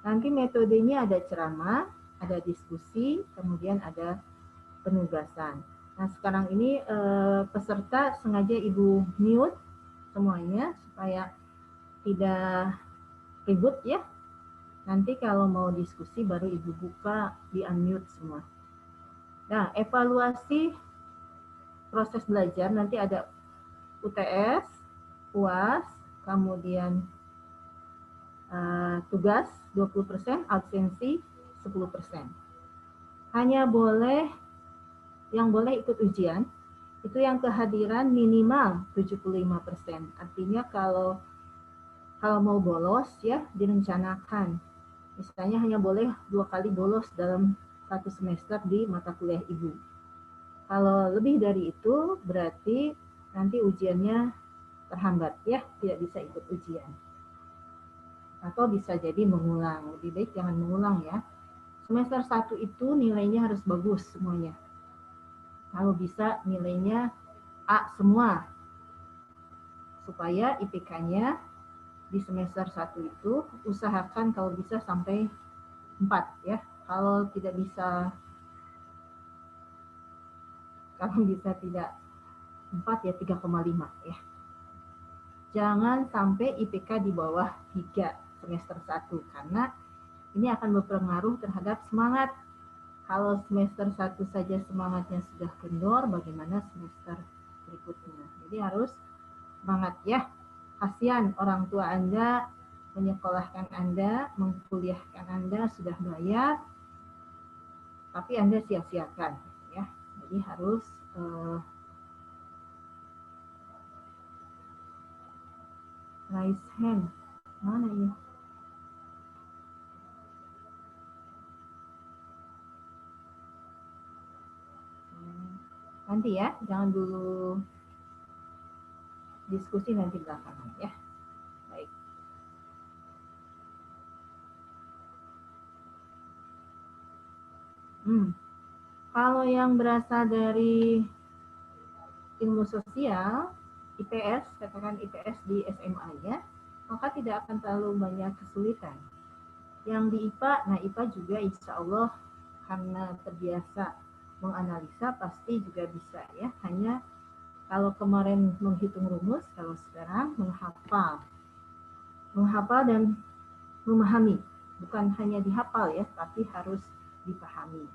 Nanti metodenya ada ceramah, ada diskusi, kemudian ada penugasan. Nah, sekarang ini peserta sengaja Ibu mute semuanya supaya tidak ribut ya. Nanti kalau mau diskusi baru Ibu buka di unmute semua. Nah, evaluasi proses belajar nanti ada UTS, UAS, kemudian tugas 20%, absensi 10%. Hanya yang boleh ikut ujian itu yang kehadiran minimal 75%. Artinya kalau mau bolos ya direncanakan. Misalnya hanya boleh 2 kali bolos dalam 1 semester di mata kuliah Ibu. Kalau lebih dari itu berarti nanti ujiannya terhambat ya, tidak bisa ikut ujian. Atau bisa jadi mengulang. Lebih baik jangan mengulang ya. Semester 1 itu nilainya harus bagus semuanya. Kalau bisa nilainya A semua. Supaya IPK-nya di semester 1 itu usahakan kalau bisa sampai 4 ya. Kalau tidak 4 ya 3,5 ya. Jangan sampai IPK di bawah 3 semester 1 karena ini akan berpengaruh terhadap semangat. Kalau semester 1 saja semangatnya sudah kendor, bagaimana semester berikutnya? Jadi harus semangat ya. Kasihan orang tua Anda menyekolahkan Anda, mengkuliahkan Anda sudah bayar, tapi Anda sia-siakan ya. Jadi harus raise hand. Mana ini? Nanti ya, jangan dulu diskusi nanti belakangan ya. Baik. Kalau yang berasal dari ilmu sosial, IPS, katakan IPS di SMA ya, maka tidak akan terlalu banyak kesulitan. Yang di IPA, nah IPA juga insya Allah karena terbiasa menganalisa pasti juga bisa ya. Hanya kalau kemarin menghitung rumus, kalau sekarang menghafal dan memahami. Bukan hanya dihafal ya, tapi harus dipahami.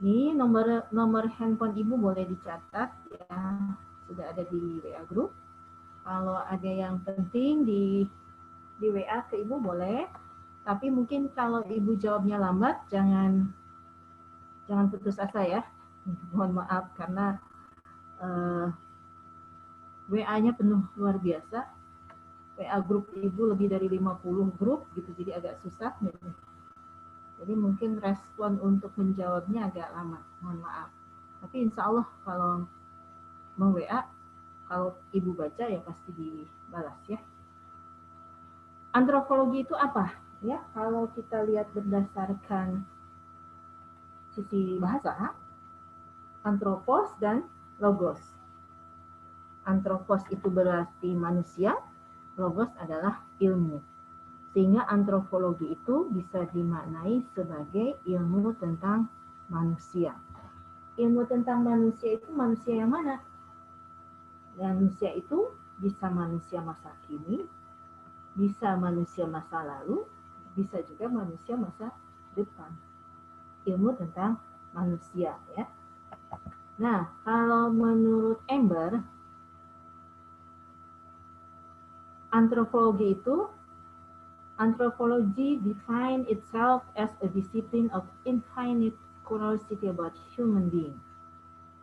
Ini nomor handphone Ibu boleh dicatat ya, sudah ada di WA group. Kalau ada yang penting di WA ke Ibu boleh, tapi mungkin kalau Ibu jawabnya lambat jangan putus asa ya. Mohon maaf karena WA-nya penuh luar biasa. WA grup Ibu lebih dari 50 grup gitu, jadi agak susah. Jadi mungkin respon untuk menjawabnya agak lama, mohon maaf. Tapi insya Allah kalau mau WA, kalau Ibu baca ya pasti dibalas ya. Antropologi itu apa? Ya, kalau kita lihat berdasarkan sisi bahasa, antropos dan logos. Antropos itu berarti manusia, logos adalah ilmu. Sehingga antropologi itu bisa dimaknai sebagai ilmu tentang manusia. Ilmu tentang manusia itu manusia yang mana? Manusia itu bisa manusia masa kini, bisa manusia masa lalu, bisa juga manusia masa depan. Ilmu tentang manusia ya. Nah, kalau menurut Ember, antropologi define itself as a discipline of infinite curiosity about human being.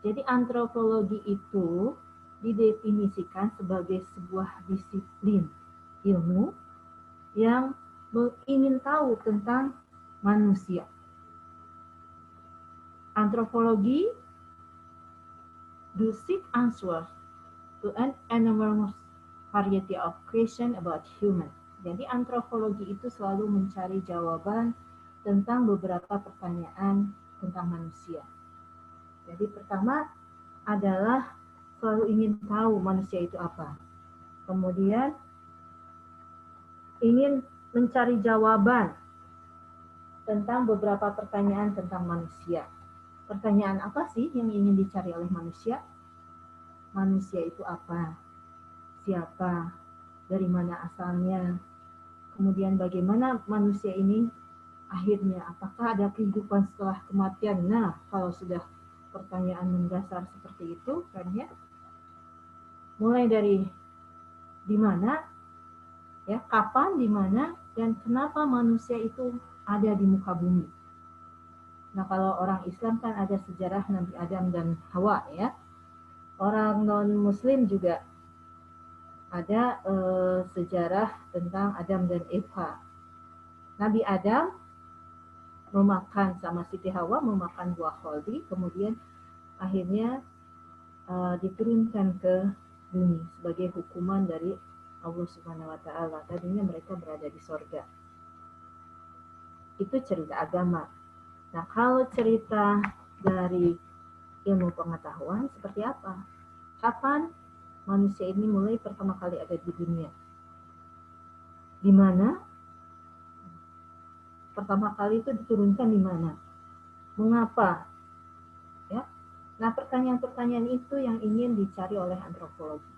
Jadi antropologi itu didefinisikan sebagai sebuah disiplin ilmu yang ingin tahu tentang manusia. Antropologi do seek answers to an enormous variety of questions about human. Jadi antropologi itu selalu mencari jawaban tentang beberapa pertanyaan tentang manusia. Jadi pertama adalah selalu ingin tahu manusia itu apa. Kemudian ingin mencari jawaban tentang beberapa pertanyaan tentang manusia. Pertanyaan apa sih yang ingin dicari oleh manusia? Manusia itu apa? Siapa? Dari mana asalnya? Kemudian bagaimana manusia ini akhirnya? Apakah ada kehidupan setelah kematian? Nah, kalau sudah pertanyaan mendasar seperti itu, kan ya, mulai dari di mana, ya, kapan, di mana, dan kenapa manusia itu ada di muka bumi. Nah, kalau orang Islam kan ada sejarah Nabi Adam dan Hawa, ya. Orang non-Muslim juga ada sejarah tentang Adam dan Eva. Nabi Adam memakan sama Siti Hawa, memakan buah kholdi, kemudian akhirnya diturunkan ke bumi sebagai hukuman dari Allah Subhanahu wa taala. Tadinya mereka berada di sorga. Itu cerita agama. Nah, kalau cerita dari ilmu pengetahuan seperti apa? Kapan manusia ini mulai pertama kali ada di dunia? Di mana? Pertama kali itu diturunkan di mana? Mengapa? Ya. Nah, pertanyaan-pertanyaan itu yang ingin dicari oleh antropologi.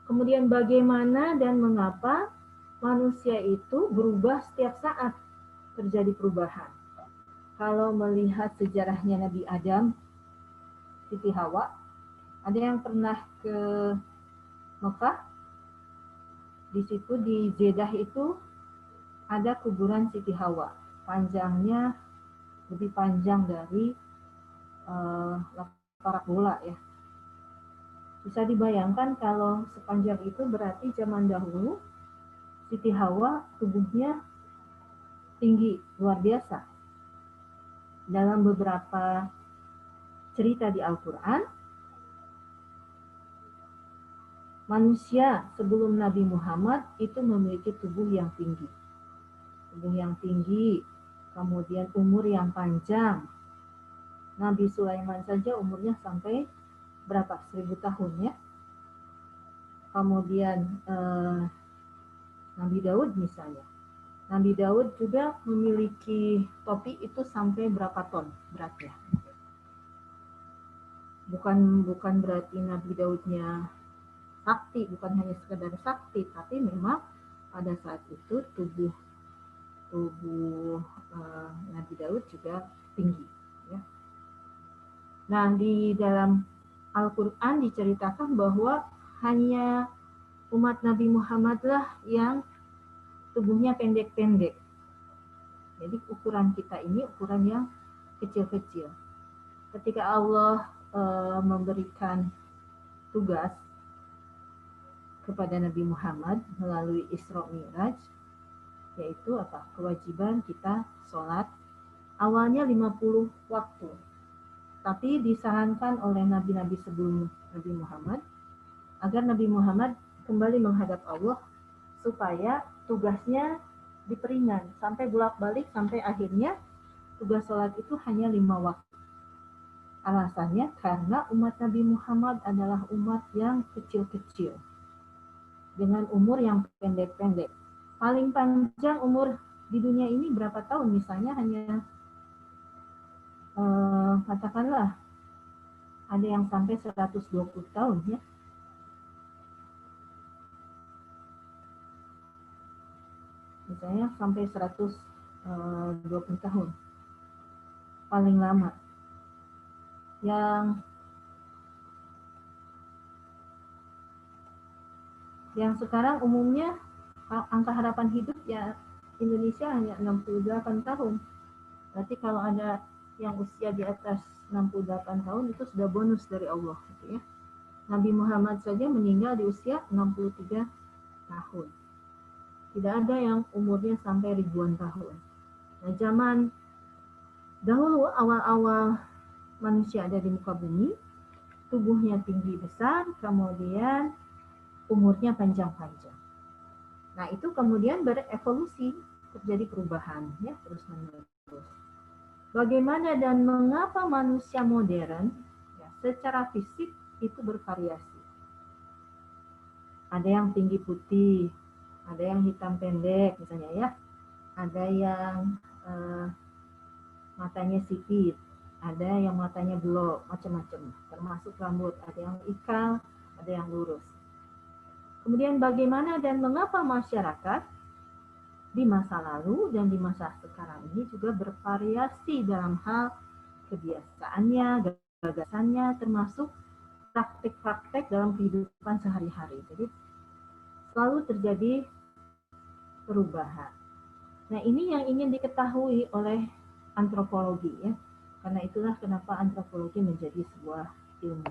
Kemudian bagaimana dan mengapa manusia itu berubah setiap saat terjadi perubahan. Kalau melihat sejarahnya Nabi Adam, Siti Hawa, ada yang pernah ke Mekah? Di situ di Jeddah itu ada kuburan Siti Hawa. Panjangnya lebih panjang dari lapak bola, ya. Bisa dibayangkan kalau sepanjang itu berarti zaman dahulu Siti Hawa tubuhnya tinggi, luar biasa. Dalam beberapa cerita di Al-Quran, manusia sebelum Nabi Muhammad itu memiliki tubuh yang tinggi. Tubuh yang tinggi, kemudian umur yang panjang. Nabi Sulaiman saja umurnya sampai berapa? 1000 tahun, ya. Kemudian Nabi Daud misalnya. Nabi Daud juga memiliki topi itu sampai berapa ton beratnya. Bukan berarti Nabi Daudnya sakti, bukan hanya sekedar sakti, tapi memang pada saat itu tubuh Nabi Daud juga tinggi, ya. Nah, di dalam Al-Quran diceritakan bahwa hanya umat Nabi Muhammadlah yang tubuhnya pendek-pendek. Jadi ukuran kita ini ukuran yang kecil-kecil. Ketika Allah memberikan tugas kepada Nabi Muhammad melalui Isra Mi'raj, yaitu apa? Kewajiban kita sholat awalnya 50 waktu. Tapi disarankan oleh nabi-nabi sebelum Nabi Muhammad agar Nabi Muhammad kembali menghadap Allah supaya tugasnya diperingan sampai bolak-balik sampai akhirnya tugas sholat itu hanya 5 waktu. Alasannya karena umat Nabi Muhammad adalah umat yang kecil-kecil dengan umur yang pendek-pendek. Paling panjang umur di dunia ini berapa tahun? Misalnya hanya katakanlah ada yang sampai 120 tahun, ya. Misalnya sampai 120 tahun. Paling lama. Yang sekarang umumnya angka harapan hidup ya Indonesia hanya 68 tahun. Berarti kalau ada yang usia di atas 68 tahun itu sudah bonus dari Allah, gitu ya. Nabi Muhammad saja meninggal di usia 63 tahun. Tidak ada yang umurnya sampai ribuan tahun. Nah, zaman dahulu awal-awal manusia ada di muka bumi, tubuhnya tinggi besar, kemudian umurnya panjang-panjang. Nah, itu kemudian berevolusi, terjadi perubahan, ya, terus-menerus. Bagaimana dan mengapa manusia modern, ya, secara fisik itu bervariasi. Ada yang tinggi putih, ada yang hitam pendek misalnya ya, ada yang matanya sipit, ada yang matanya belok, macam-macam, termasuk rambut, ada yang ikal, ada yang lurus. Kemudian bagaimana dan mengapa masyarakat di masa lalu dan di masa sekarang ini juga bervariasi dalam hal kebiasaannya, gagasannya, termasuk praktek-praktek dalam kehidupan sehari-hari. Jadi selalu terjadi perubahan. Nah, ini yang ingin diketahui oleh antropologi ya. Karena itulah kenapa antropologi menjadi sebuah ilmu.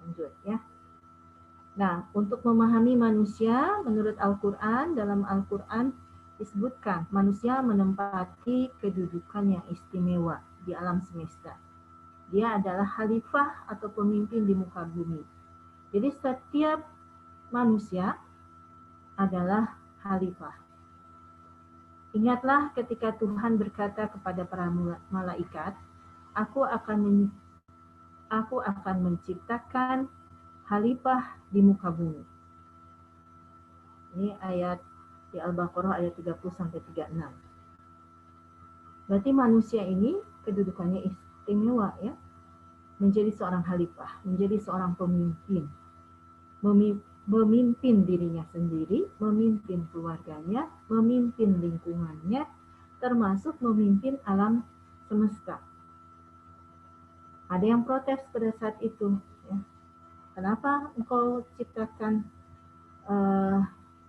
Lanjut ya. Nah, untuk memahami manusia menurut Al-Quran, dalam Al-Quran disebutkan manusia menempati kedudukan yang istimewa di alam semesta. Dia adalah khalifah atau pemimpin di muka bumi. Jadi setiap manusia adalah khalifah. Ingatlah ketika Tuhan berkata kepada para malaikat, aku akan menciptakan khalifah di muka bumi. Ini ayat di Al-Baqarah ayat 30-36. Berarti manusia ini kedudukannya istimewa ya. Menjadi seorang khalifah, menjadi seorang pemimpin. Memimpin dirinya sendiri, memimpin keluarganya, memimpin lingkungannya, termasuk memimpin alam semesta. Ada yang protes pada saat itu. Ya. Kenapa engkau ciptakan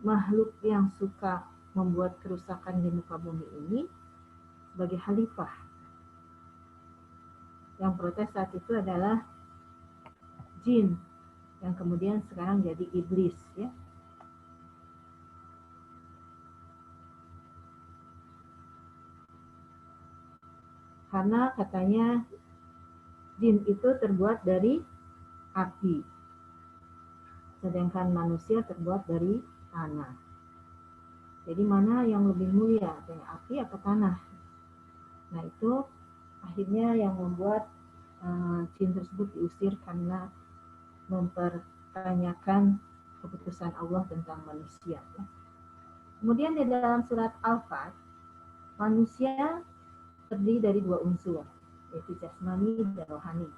makhluk yang suka membuat kerusakan di muka bumi ini sebagai khalifah? Yang protes saat itu adalah jin, yang kemudian sekarang jadi iblis ya. Karena katanya jin itu terbuat dari api, sedangkan manusia terbuat dari tanah. Jadi mana yang lebih mulia, api atau tanah? Nah itu akhirnya yang membuat jin tersebut diusir karena mempertanyakan keputusan Allah tentang manusia. Ya. Kemudian di dalam surat Al-Fat, manusia terdiri dari dua unsur, yaitu jasmani dan rohani.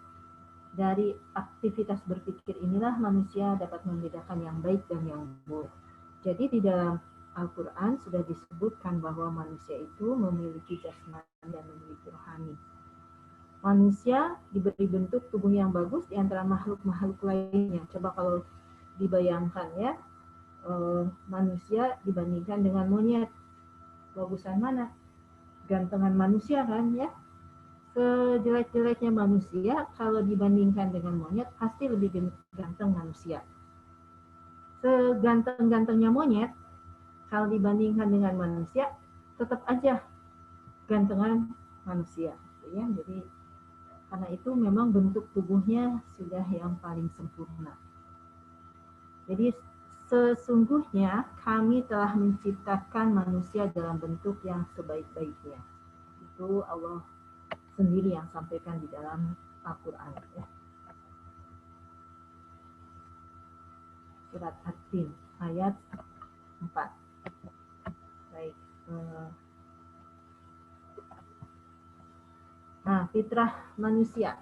Dari aktivitas berpikir inilah manusia dapat membedakan yang baik dan yang buruk. Jadi di dalam Al-Quran sudah disebutkan bahwa manusia itu memiliki jasmani dan memiliki rohani. Manusia diberi bentuk tubuh yang bagus di antara makhluk-makhluk lainnya. Coba kalau dibayangkan ya, manusia dibandingkan dengan monyet, bagusan mana? Gantengan manusia kan ya. Sejelek-jeleknya manusia kalau dibandingkan dengan monyet pasti lebih ganteng manusia. Seganteng-gantengnya monyet kalau dibandingkan dengan manusia tetap aja gantengan manusia ya. Jadi karena itu memang bentuk tubuhnya sudah yang paling sempurna. Jadi sesungguhnya kami telah menciptakan manusia dalam bentuk yang sebaik-baiknya. Itu Allah sendiri yang sampaikan di dalam Al-Quran. Ya. Surat At-Tin ayat 4. Baik. Nah, fitrah manusia.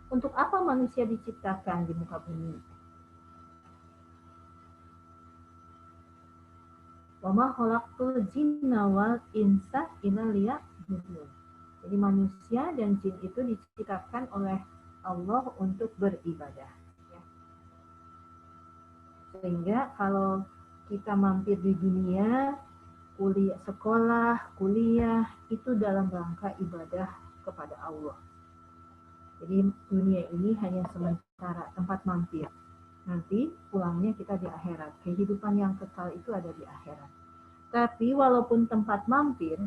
Untuk apa manusia diciptakan di muka bumi? Wa ma khalaqtul jinna wal insa illa liya'budun. Jadi manusia dan jin itu diciptakan oleh Allah untuk beribadah. Ya. Sehingga kalau kita mampir di dunia, kuliah, itu dalam rangka ibadah kepada Allah. Jadi dunia ini hanya sementara tempat mampir. Nanti pulangnya kita di akhirat. Kehidupan yang kekal itu ada di akhirat. Tapi walaupun tempat mampir,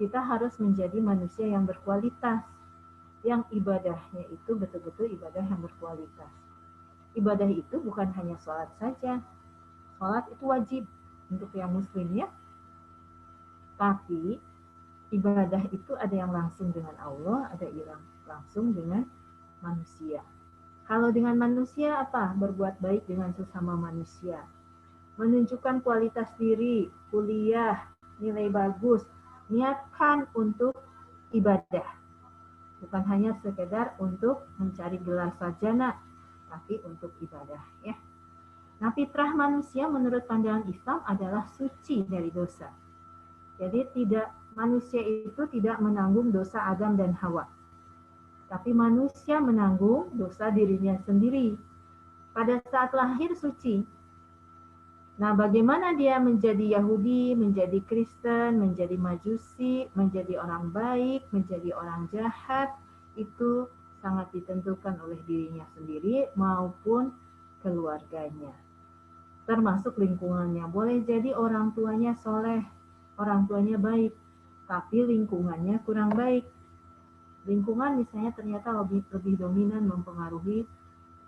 kita harus menjadi manusia yang berkualitas. Yang ibadahnya itu betul-betul ibadah yang berkualitas. Ibadah itu bukan hanya sholat saja. Sholat itu wajib untuk yang muslim ya. Tapi ibadah itu ada yang langsung dengan Allah, ada yang langsung dengan manusia. Kalau dengan manusia apa? Berbuat baik dengan sesama manusia. Menunjukkan kualitas diri, kuliah, nilai bagus, niatkan untuk ibadah. Bukan hanya sekedar untuk mencari gelar sarjana, tapi untuk ibadah, ya. Nah, fitrah manusia menurut pandangan Islam adalah suci dari dosa. Jadi manusia itu tidak menanggung dosa Adam dan Hawa. Tapi manusia menanggung dosa dirinya sendiri. Pada saat lahir suci. Nah, bagaimana dia menjadi Yahudi, menjadi Kristen, menjadi Majusi, menjadi orang baik, menjadi orang jahat, itu sangat ditentukan oleh dirinya sendiri maupun keluarganya. Termasuk lingkungannya. Boleh jadi orang tuanya soleh, orang tuanya baik, tapi lingkungannya kurang baik. Lingkungan misalnya ternyata lebih dominan mempengaruhi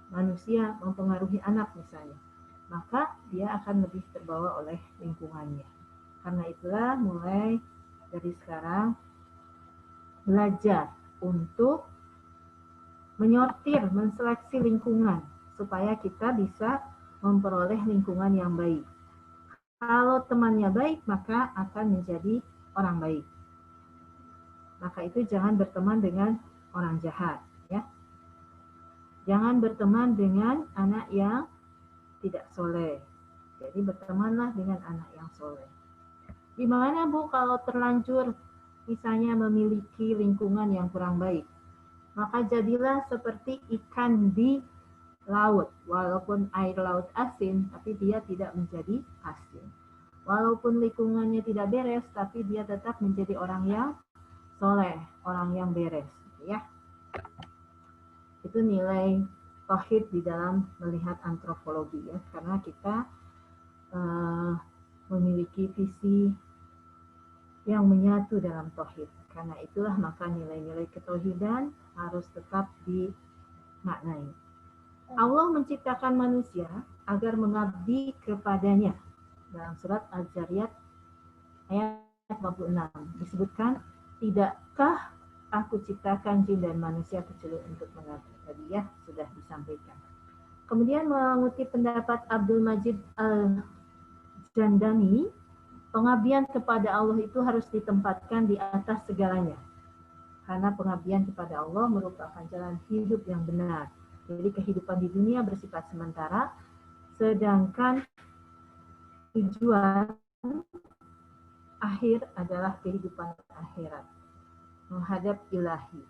manusia, mempengaruhi anak misalnya. Maka dia akan lebih terbawa oleh lingkungannya. Karena itulah mulai dari sekarang belajar untuk menyortir, menseleksi lingkungan supaya kita bisa memperoleh lingkungan yang baik. Kalau temannya baik, maka akan menjadi orang baik. Maka itu jangan berteman dengan orang jahat, ya. Jangan berteman dengan anak yang tidak soleh. Jadi bertemanlah dengan anak yang soleh. Gimana Bu kalau terlanjur misalnya memiliki lingkungan yang kurang baik? Maka jadilah seperti ikan di laut. Walaupun air laut asin, tapi dia tidak menjadi asin. Walaupun lingkungannya tidak beres, tapi dia tetap menjadi orang yang soleh, orang yang beres. Ya, itu nilai tauhid di dalam melihat antropologi, ya, karena kita memiliki visi yang menyatu dalam tauhid. Karena itulah maka nilai-nilai ketauhidan harus tetap dimaknai. Allah menciptakan manusia agar mengabdi kepadanya. Dalam surat Al-Zariyat ayat 56 disebutkan, tidakkah aku ciptakan jin dan manusia kecuali untuk mengabdi. Tadi ya sudah disampaikan. Kemudian mengutip pendapat Abdul Majid Al-Jandani, pengabdian kepada Allah itu harus ditempatkan di atas segalanya. Karena pengabdian kepada Allah merupakan jalan hidup yang benar. Jadi kehidupan di dunia bersifat sementara, sedangkan tujuan akhir adalah kehidupan akhirat, menghadap ilahi.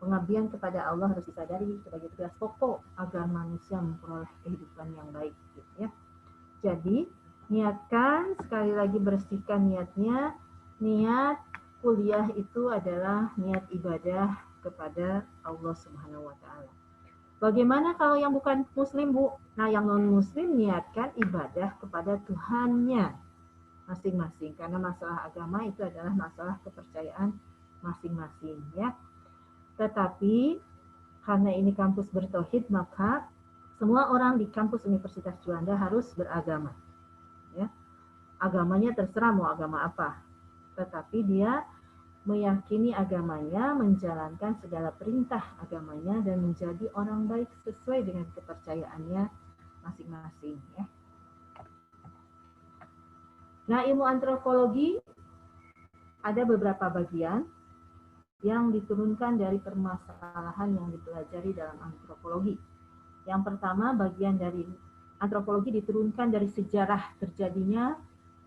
Pengabdian kepada Allah harus disadari sebagai tugas pokok agar manusia memperoleh kehidupan yang baik. Gitu ya. Jadi, niatkan, sekali lagi bersihkan niatnya. Niat kuliah itu adalah niat ibadah kepada Allah Subhanahu wa Ta'ala. Bagaimana kalau yang bukan Muslim, Bu? Nah, yang non-Muslim niatkan ibadah kepada Tuhannya masing-masing. Karena masalah agama itu adalah masalah kepercayaan masing-masing, ya. Tetapi karena ini kampus bertauhid, maka semua orang di kampus Universitas Juanda harus beragama. Ya. Agamanya terserah mau agama apa. Tetapi dia meyakini agamanya, menjalankan segala perintah agamanya, dan menjadi orang baik sesuai dengan kepercayaannya masing-masing. Ya. Nah, ilmu antropologi ada beberapa bagian yang diturunkan dari permasalahan yang dipelajari dalam antropologi. Yang pertama, bagian dari antropologi diturunkan dari sejarah terjadinya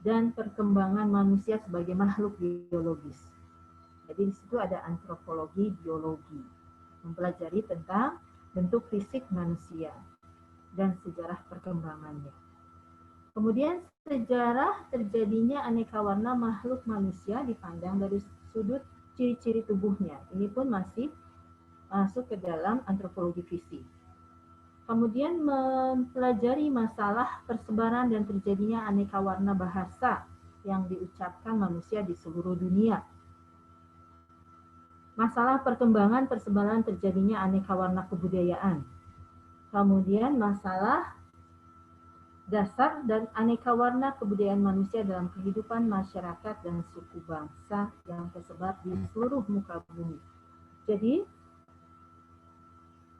dan perkembangan manusia sebagai makhluk biologis. Jadi di situ ada antropologi biologi, mempelajari tentang bentuk fisik manusia dan sejarah perkembangannya. Kemudian sejarah terjadinya aneka warna makhluk manusia dipandang dari sudut ciri-ciri tubuhnya. Ini pun masih masuk ke dalam antropologi fisik. Kemudian mempelajari masalah persebaran dan terjadinya aneka warna bahasa yang diucapkan manusia di seluruh dunia. Masalah perkembangan persebaran terjadinya aneka warna kebudayaan. Kemudian masalah dasar dan aneka warna kebudayaan manusia dalam kehidupan masyarakat dan suku bangsa yang tersebar di seluruh muka bumi. Jadi,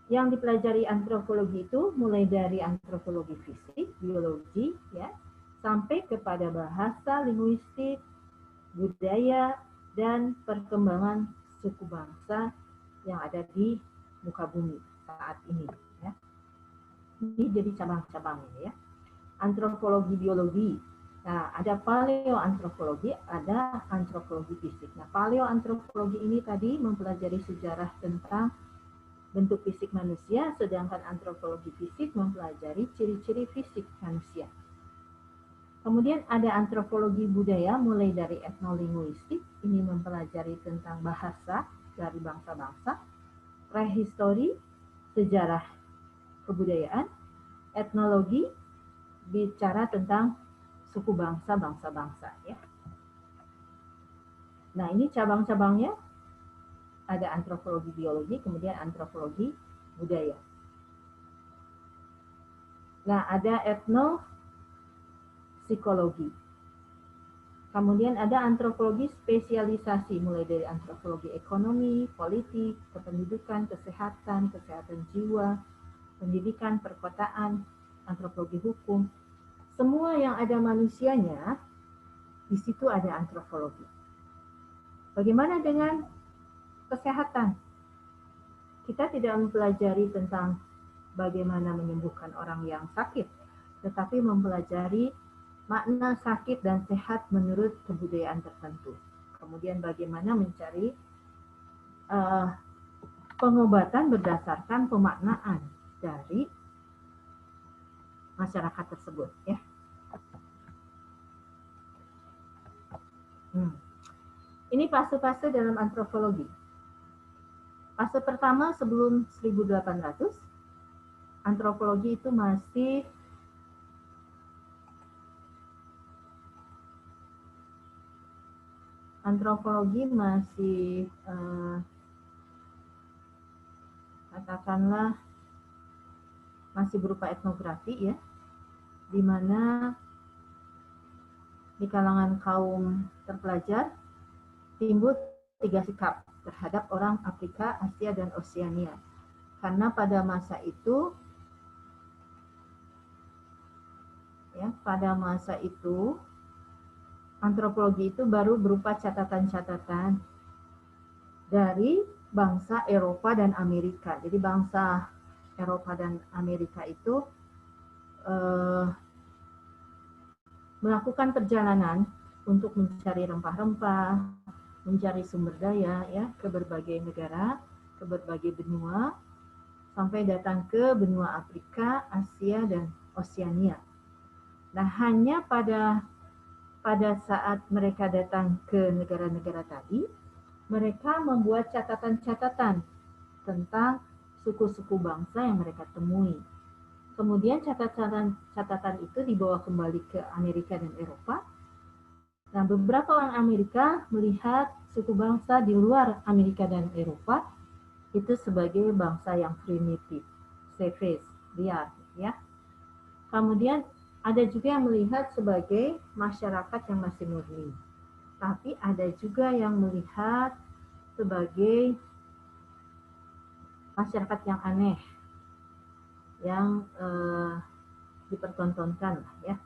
yang dipelajari antropologi itu mulai dari antropologi fisik, biologi, ya, sampai kepada bahasa, linguistik, budaya, dan perkembangan suku bangsa yang ada di muka bumi saat ini. Ya. Ini jadi cabang-cabangnya, ya. Antropologi biologi. Nah, ada paleoantropologi, ada antropologi fisik. Nah, paleoantropologi ini tadi mempelajari sejarah tentang bentuk fisik manusia, sedangkan antropologi fisik mempelajari ciri-ciri fisik manusia. Kemudian ada antropologi budaya mulai dari etnolinguistik, ini mempelajari tentang bahasa dari bangsa-bangsa, prehistori, sejarah kebudayaan, etnologi, bicara tentang suku bangsa, bangsa-bangsa, ya. Nah, ini cabang-cabangnya. Ada antropologi biologi, kemudian antropologi budaya. Nah, ada etnopsikologi. Kemudian ada antropologi spesialisasi, mulai dari antropologi ekonomi, politik, kependudukan, kesehatan, kesehatan jiwa, pendidikan, perkotaan, antropologi hukum. Semua yang ada manusianya, di situ ada antropologi. Bagaimana dengan kesehatan? Kita tidak mempelajari tentang bagaimana menyembuhkan orang yang sakit, tetapi mempelajari makna sakit dan sehat menurut kebudayaan tertentu. Kemudian bagaimana mencari pengobatan berdasarkan pemaknaan dari masyarakat tersebut, ya. Ini fase-fase dalam antropologi. Fase pertama sebelum 1800, antropologi itu masih katakanlah masih berupa etnografi, ya, di mana di kalangan kaum terpelajar timbul 3 sikap terhadap orang Afrika, Asia, dan Oseania. Karena pada masa itu, antropologi itu baru berupa catatan-catatan dari bangsa Eropa dan Amerika. Jadi bangsa Eropa dan Amerika itu melakukan perjalanan untuk mencari rempah-rempah, mencari sumber daya, ya, ke berbagai negara, ke berbagai benua, sampai datang ke benua Afrika, Asia, dan Oseania. Nah, hanya pada saat mereka datang ke negara-negara tadi, mereka membuat catatan-catatan tentang suku-suku bangsa yang mereka temui. Kemudian catatan itu dibawa kembali ke Amerika dan Eropa. Nah, beberapa orang Amerika melihat suku bangsa di luar Amerika dan Eropa itu sebagai bangsa yang primitif, savage, liar, ya. Kemudian ada juga yang melihat sebagai masyarakat yang masih murni. Tapi ada juga yang melihat sebagai masyarakat yang aneh, yang dipertontonkan, ya.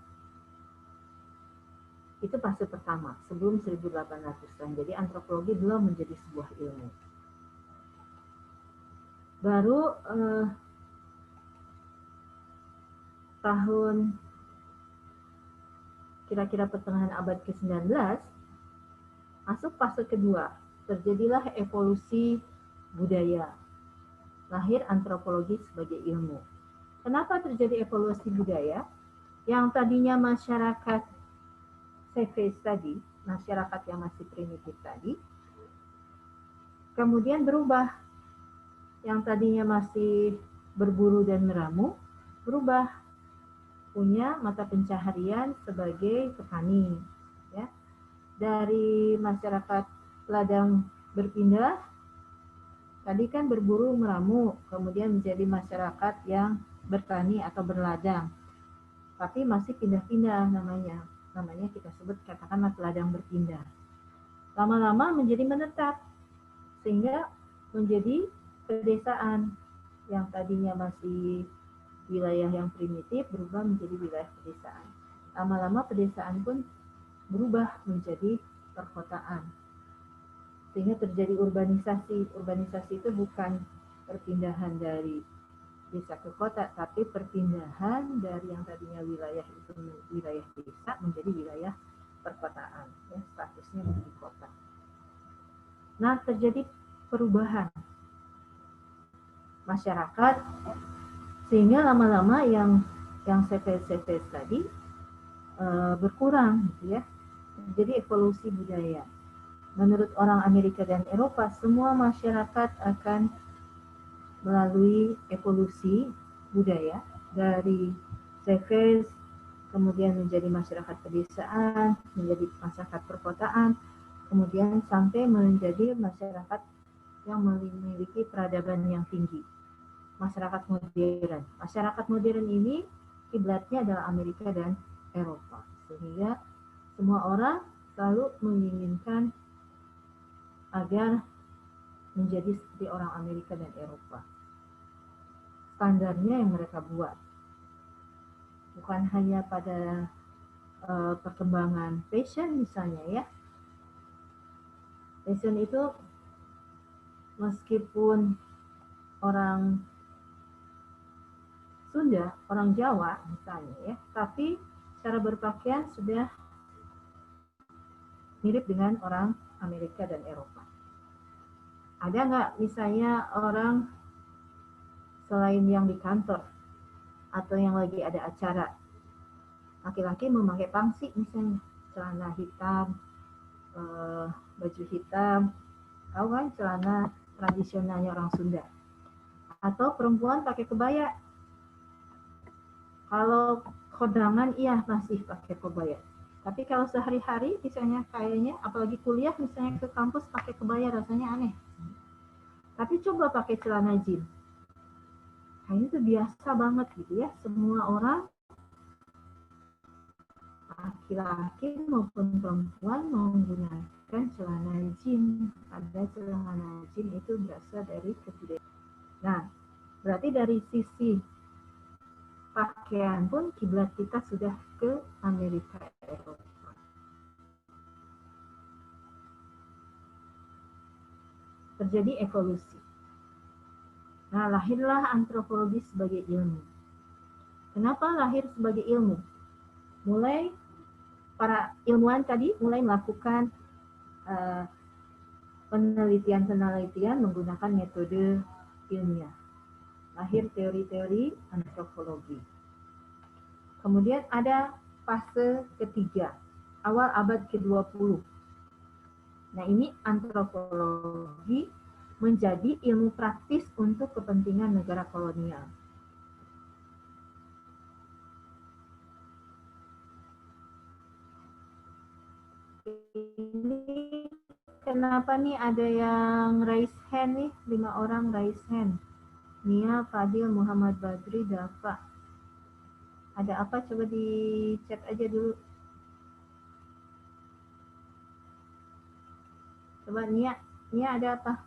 Itu fase pertama, sebelum 1800-an. Jadi antropologi belum menjadi sebuah ilmu. Baru tahun kira-kira pertengahan abad ke-19, masuk fase kedua. Terjadilah evolusi budaya. Lahir antropologi sebagai ilmu. Kenapa terjadi evolusi budaya? Yang tadinya masyarakat savage tadi, masyarakat yang masih primitif tadi, kemudian berubah. Yang tadinya masih berburu dan meramu, berubah. Punya mata pencaharian sebagai petani. Ya. Dari masyarakat ladang berpindah, tadi kan berburu meramu, kemudian menjadi masyarakat yang bertani atau berladang. tapi masih pindah-pindah namanya. Namanya kita sebut katakanlah ladang berpindah. Lama-lama menjadi menetap, sehingga menjadi pedesaan yang tadinya masih wilayah yang primitif berubah menjadi wilayah pedesaan. Lama-lama pedesaan pun berubah menjadi perkotaan. Sehingga terjadi urbanisasi. Urbanisasi itu bukan perpindahan dari desa ke kota, tapi perpindahan dari yang tadinya wilayah itu wilayah desa menjadi wilayah perkotaan, ya, statusnya menjadi kota. Nah, terjadi perubahan masyarakat sehingga lama-lama yang CPS tadi berkurang, gitu ya. Jadi evolusi budaya. Menurut orang Amerika dan Eropa, semua masyarakat akan melalui evolusi budaya dari CPS kemudian menjadi masyarakat pedesaan, menjadi masyarakat perkotaan, kemudian sampai menjadi masyarakat yang memiliki peradaban yang tinggi. Masyarakat modern. Masyarakat modern ini kiblatnya adalah Amerika dan Eropa. Sehingga semua orang selalu menginginkan agar menjadi seperti orang Amerika dan Eropa. Standarnya yang mereka buat. Bukan hanya pada perkembangan fashion misalnya ya. Fashion itu meskipun orang Sunda, orang Jawa misalnya ya, tapi cara berpakaian sudah mirip dengan orang Amerika dan Eropa. Ada nggak misalnya orang selain yang di kantor atau yang lagi ada acara, laki-laki memakai pangsi misalnya, celana hitam, baju hitam, tahu kan celana tradisionalnya orang Sunda. Atau perempuan pakai kebaya. Kalau kondangan iya masih pakai kebaya. Tapi kalau sehari-hari misalnya kayaknya apalagi kuliah misalnya ke kampus pakai kebaya rasanya aneh. Tapi coba pakai celana jeans. Kayaknya itu biasa banget gitu ya. Semua orang laki-laki maupun perempuan menggunakan celana jeans. Ada celana jeans itu berasal dari kebudayaan. Nah, berarti dari sisi pakaian pun kiblat kita sudah ke Amerika Eropa. Terjadi evolusi. Nah, lahirlah antropologi sebagai ilmu. Kenapa lahir sebagai ilmu? Mulai para ilmuwan tadi mulai melakukan penelitian-penelitian menggunakan metode ilmiah. Lahir teori-teori antropologi. Kemudian ada fase ketiga, awal abad ke-20. Nah, ini antropologi menjadi ilmu praktis untuk kepentingan negara kolonial. Ini kenapa nih ada yang raise hand nih, 5 orang raise hand. Nia, Fadil, Muhammad Badri, Dafa. Ada apa? Coba di chat aja dulu. Coba Nia ada apa?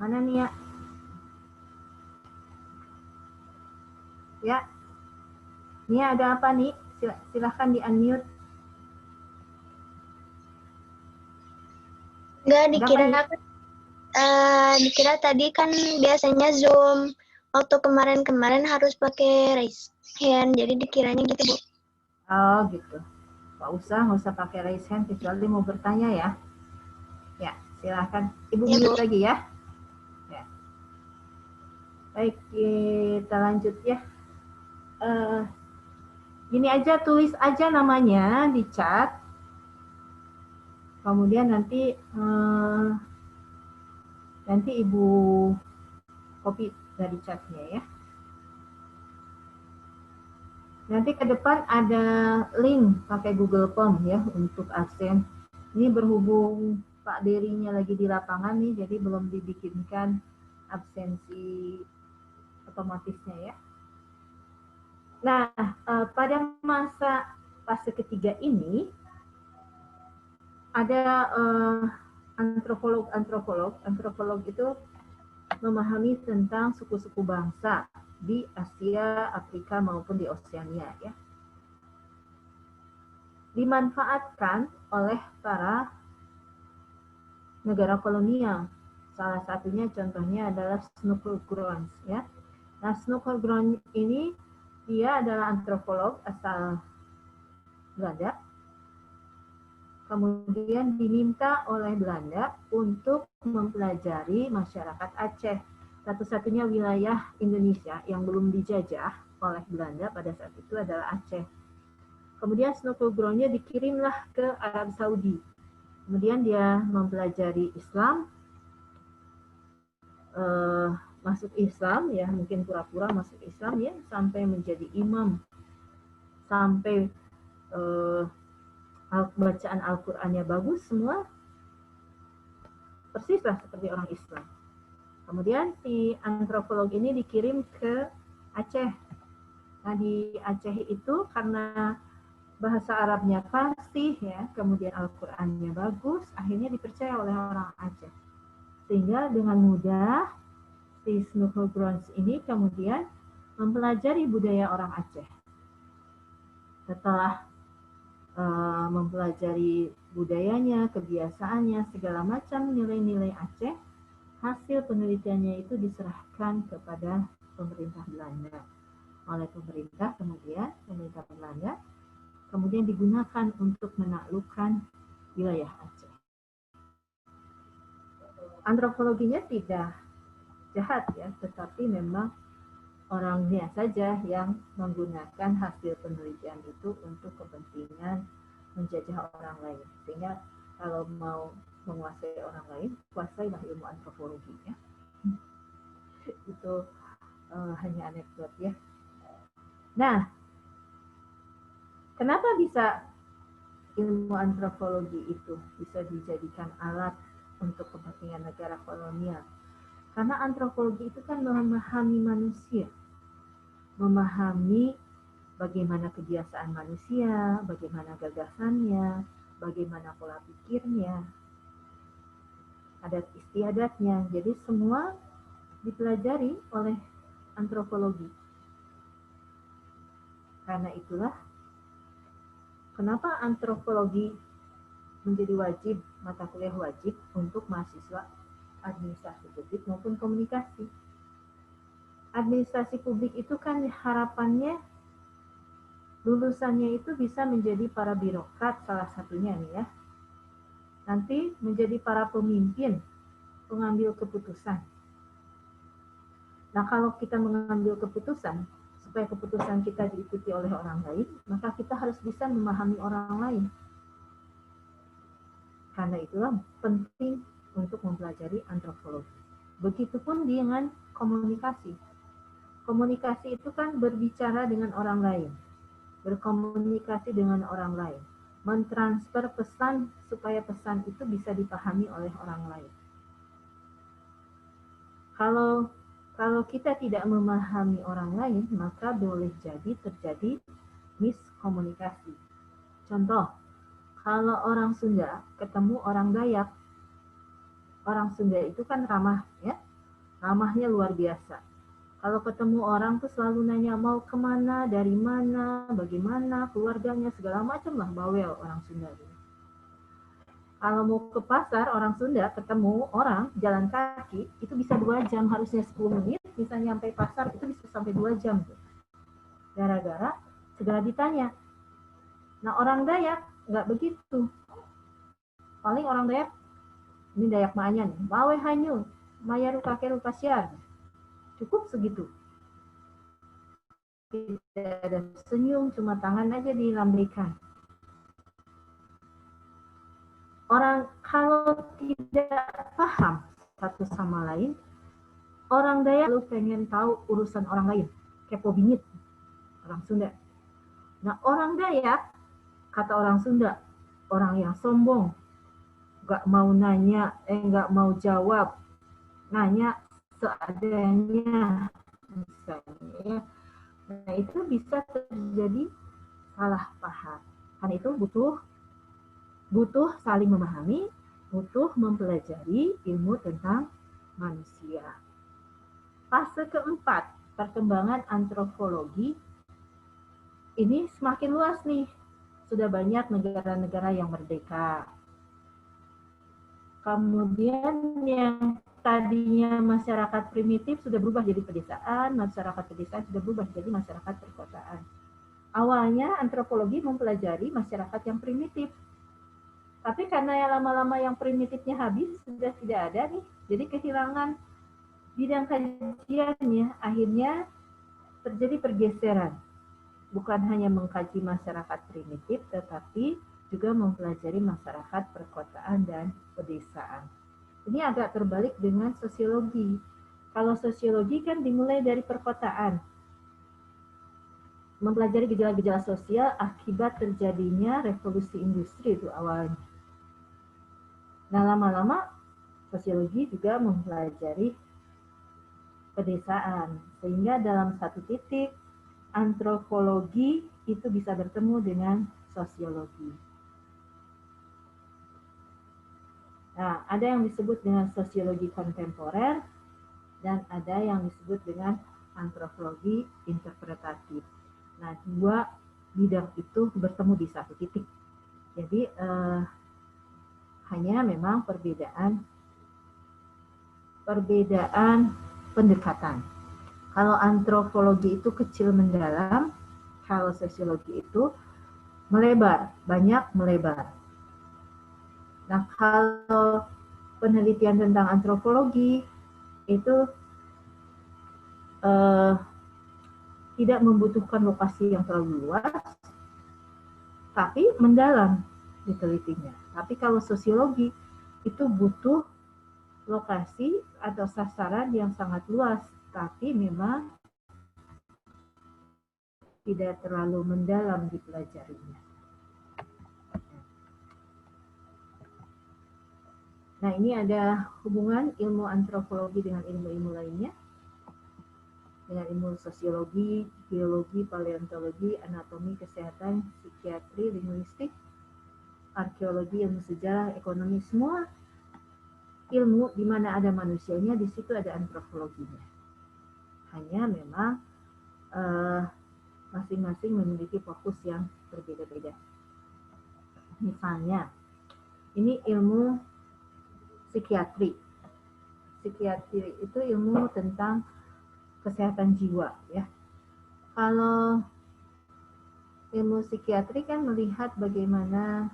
Mana Nia? Ya. Nia ada apa nih? Silahkan di unmute. Enggak, dikira tadi kan biasanya Zoom waktu kemarin harus pakai raise hand, jadi dikiranya gitu Bu. Oh gitu. Nggak usah pakai raise hand kecuali mau bertanya ya. Ya, silahkan. Ibu Ya, mute lagi ya. Ya. Baik, kita lanjut ya. Gini aja, tulis aja namanya di chat. Kemudian nanti Ibu copy dari chatnya ya. Nanti ke depan ada link pakai Google Form ya untuk absen. Ini berhubung Pak Derinya lagi di lapangan nih, jadi belum dibikinkan absensi otomatisnya ya. Nah, pada masa fase ketiga ini ada antropolog itu memahami tentang suku-suku bangsa di Asia, Afrika maupun di Oseania ya. Dimanfaatkan oleh para negara kolonial. Salah satunya contohnya adalah Snoeck-Groens ya. Nah, Snoeck-Groens ini dia adalah antropolog asal Belanda. Kemudian diminta oleh Belanda untuk mempelajari masyarakat Aceh. Satu-satunya wilayah Indonesia yang belum dijajah oleh Belanda pada saat itu adalah Aceh. Kemudian Snoeck-Groensnya dikirimlah ke Arab Saudi. Kemudian dia mempelajari Islam, masuk Islam ya, mungkin pura-pura masuk Islam ya, sampai menjadi imam, sampai bacaan Al-Qur'annya bagus semua, persislah seperti orang Islam. Kemudian si antropolog ini dikirim ke Aceh. Nah, di Aceh itu karena bahasa Arabnya fasih ya, kemudian Al-Qur'annya bagus, akhirnya dipercaya oleh orang Aceh. Sehingga dengan mudah si Snoeck-Groens ini kemudian mempelajari budaya orang Aceh. Setelah mempelajari budayanya, kebiasaannya, segala macam nilai-nilai Aceh, hasil penelitiannya itu diserahkan kepada pemerintah Belanda. Oleh pemerintah Belanda kemudian digunakan untuk menaklukkan wilayah Aceh. Antropologinya tidak jahat ya, tetapi memang orangnya saja yang menggunakan hasil penelitian itu untuk kepentingan menjajah orang lain. Sehingga kalau mau menguasai orang lain, kuasailah ilmu antropologi ya. Itu hanya anekdot ya. Nah, kenapa bisa ilmu antropologi itu bisa dijadikan alat untuk kepentingan negara kolonial? Karena antropologi itu kan memahami manusia, memahami bagaimana kebiasaan manusia, bagaimana gagasannya, bagaimana pola pikirnya, adat istiadatnya. Jadi semua dipelajari oleh antropologi. Karena itulah kenapa antropologi menjadi wajib, mata kuliah wajib untuk mahasiswa administrasi publik maupun komunikasi. Administrasi publik itu kan harapannya lulusannya itu bisa menjadi para birokrat salah satunya nih ya. Nanti menjadi para pemimpin, pengambil keputusan. Nah, kalau kita mengambil keputusan, supaya keputusan kita diikuti oleh orang lain, maka kita harus bisa memahami orang lain. Karena itulah penting untuk mempelajari antropologi. Begitupun dengan komunikasi. Komunikasi itu kan berbicara dengan orang lain, berkomunikasi dengan orang lain, mentransfer pesan supaya pesan itu bisa dipahami oleh orang lain. Kalau kita tidak memahami orang lain, maka boleh jadi terjadi miskomunikasi. Contoh, kalau orang Sunda ketemu orang Dayak, orang Sunda itu kan ramah ya, ramahnya luar biasa. Kalau ketemu orang tuh selalu nanya mau kemana, dari mana, bagaimana, keluarganya, segala macam lah, bawel orang Sunda. Kalau mau ke pasar, orang Sunda ketemu orang jalan kaki, itu bisa 2 jam, harusnya 10 menit, bisa nyampe pasar, itu bisa sampai 2 jam. Gara-gara segala ditanya. Nah, orang Dayak nggak begitu. Paling orang Dayak, ini Dayak Maanya nih, mawe hanyu, mayaru kakeru pasyar. Cukup segitu. Tidak ada senyum, cuma tangan aja dilambaikan. Orang kalau tidak paham satu sama lain, orang Dayak lu pengen tahu urusan orang lain, kepo bingit, orang Sunda. Nah, orang Dayak, kata orang Sunda, orang yang sombong, nggak mau nanya, nggak mau jawab, nanya seadanya, misalnya ya. Nah, itu bisa terjadi salah paham. Karena itu butuh saling memahami, butuh mempelajari ilmu tentang manusia. Fase keempat, perkembangan antropologi ini semakin luas nih. Sudah banyak negara-negara yang merdeka. Kemudian yang tadinya masyarakat primitif sudah berubah jadi pedesaan, masyarakat pedesaan sudah berubah jadi masyarakat perkotaan. Awalnya antropologi mempelajari masyarakat yang primitif. Tapi karena yang lama-lama yang primitifnya habis, sudah tidak ada nih, jadi kehilangan bidang kajiannya, akhirnya terjadi pergeseran. Bukan hanya mengkaji masyarakat primitif, tetapi juga mempelajari masyarakat perkotaan dan pedesaan. Ini agak terbalik dengan sosiologi. Kalau sosiologi kan dimulai dari perkotaan, mempelajari gejala-gejala sosial akibat terjadinya revolusi industri itu awalnya. Nah, lama-lama sosiologi juga mempelajari pedesaan, sehingga dalam satu titik antropologi itu bisa bertemu dengan sosiologi. Nah, ada yang disebut dengan sosiologi kontemporer dan ada yang disebut dengan antropologi interpretatif. Nah, dua bidang itu bertemu di satu titik. Jadi hanya memang perbedaan pendekatan. Kalau antropologi itu kecil mendalam, kalau sosiologi itu melebar, banyak melebar. Nah, kalau penelitian tentang antropologi itu tidak membutuhkan lokasi yang terlalu luas, tapi mendalam ditelitinya. Tapi kalau sosiologi itu butuh lokasi atau sasaran yang sangat luas, tapi memang tidak terlalu mendalam dipelajarinya. Nah, ini ada hubungan ilmu antropologi dengan ilmu-ilmu lainnya, dengan ilmu sosiologi, biologi, paleontologi, anatomi, kesehatan, psikiatri, linguistik, arkeologi, ilmu sejarah, ekonomi, semua ilmu di mana ada manusianya, di situ ada antropologinya. Hanya memang masing-masing memiliki fokus yang berbeda-beda. Misalnya, ini ilmu psikiatri. Psikiatri itu ilmu tentang kesehatan jiwa, ya. Kalau ilmu psikiatri kan melihat bagaimana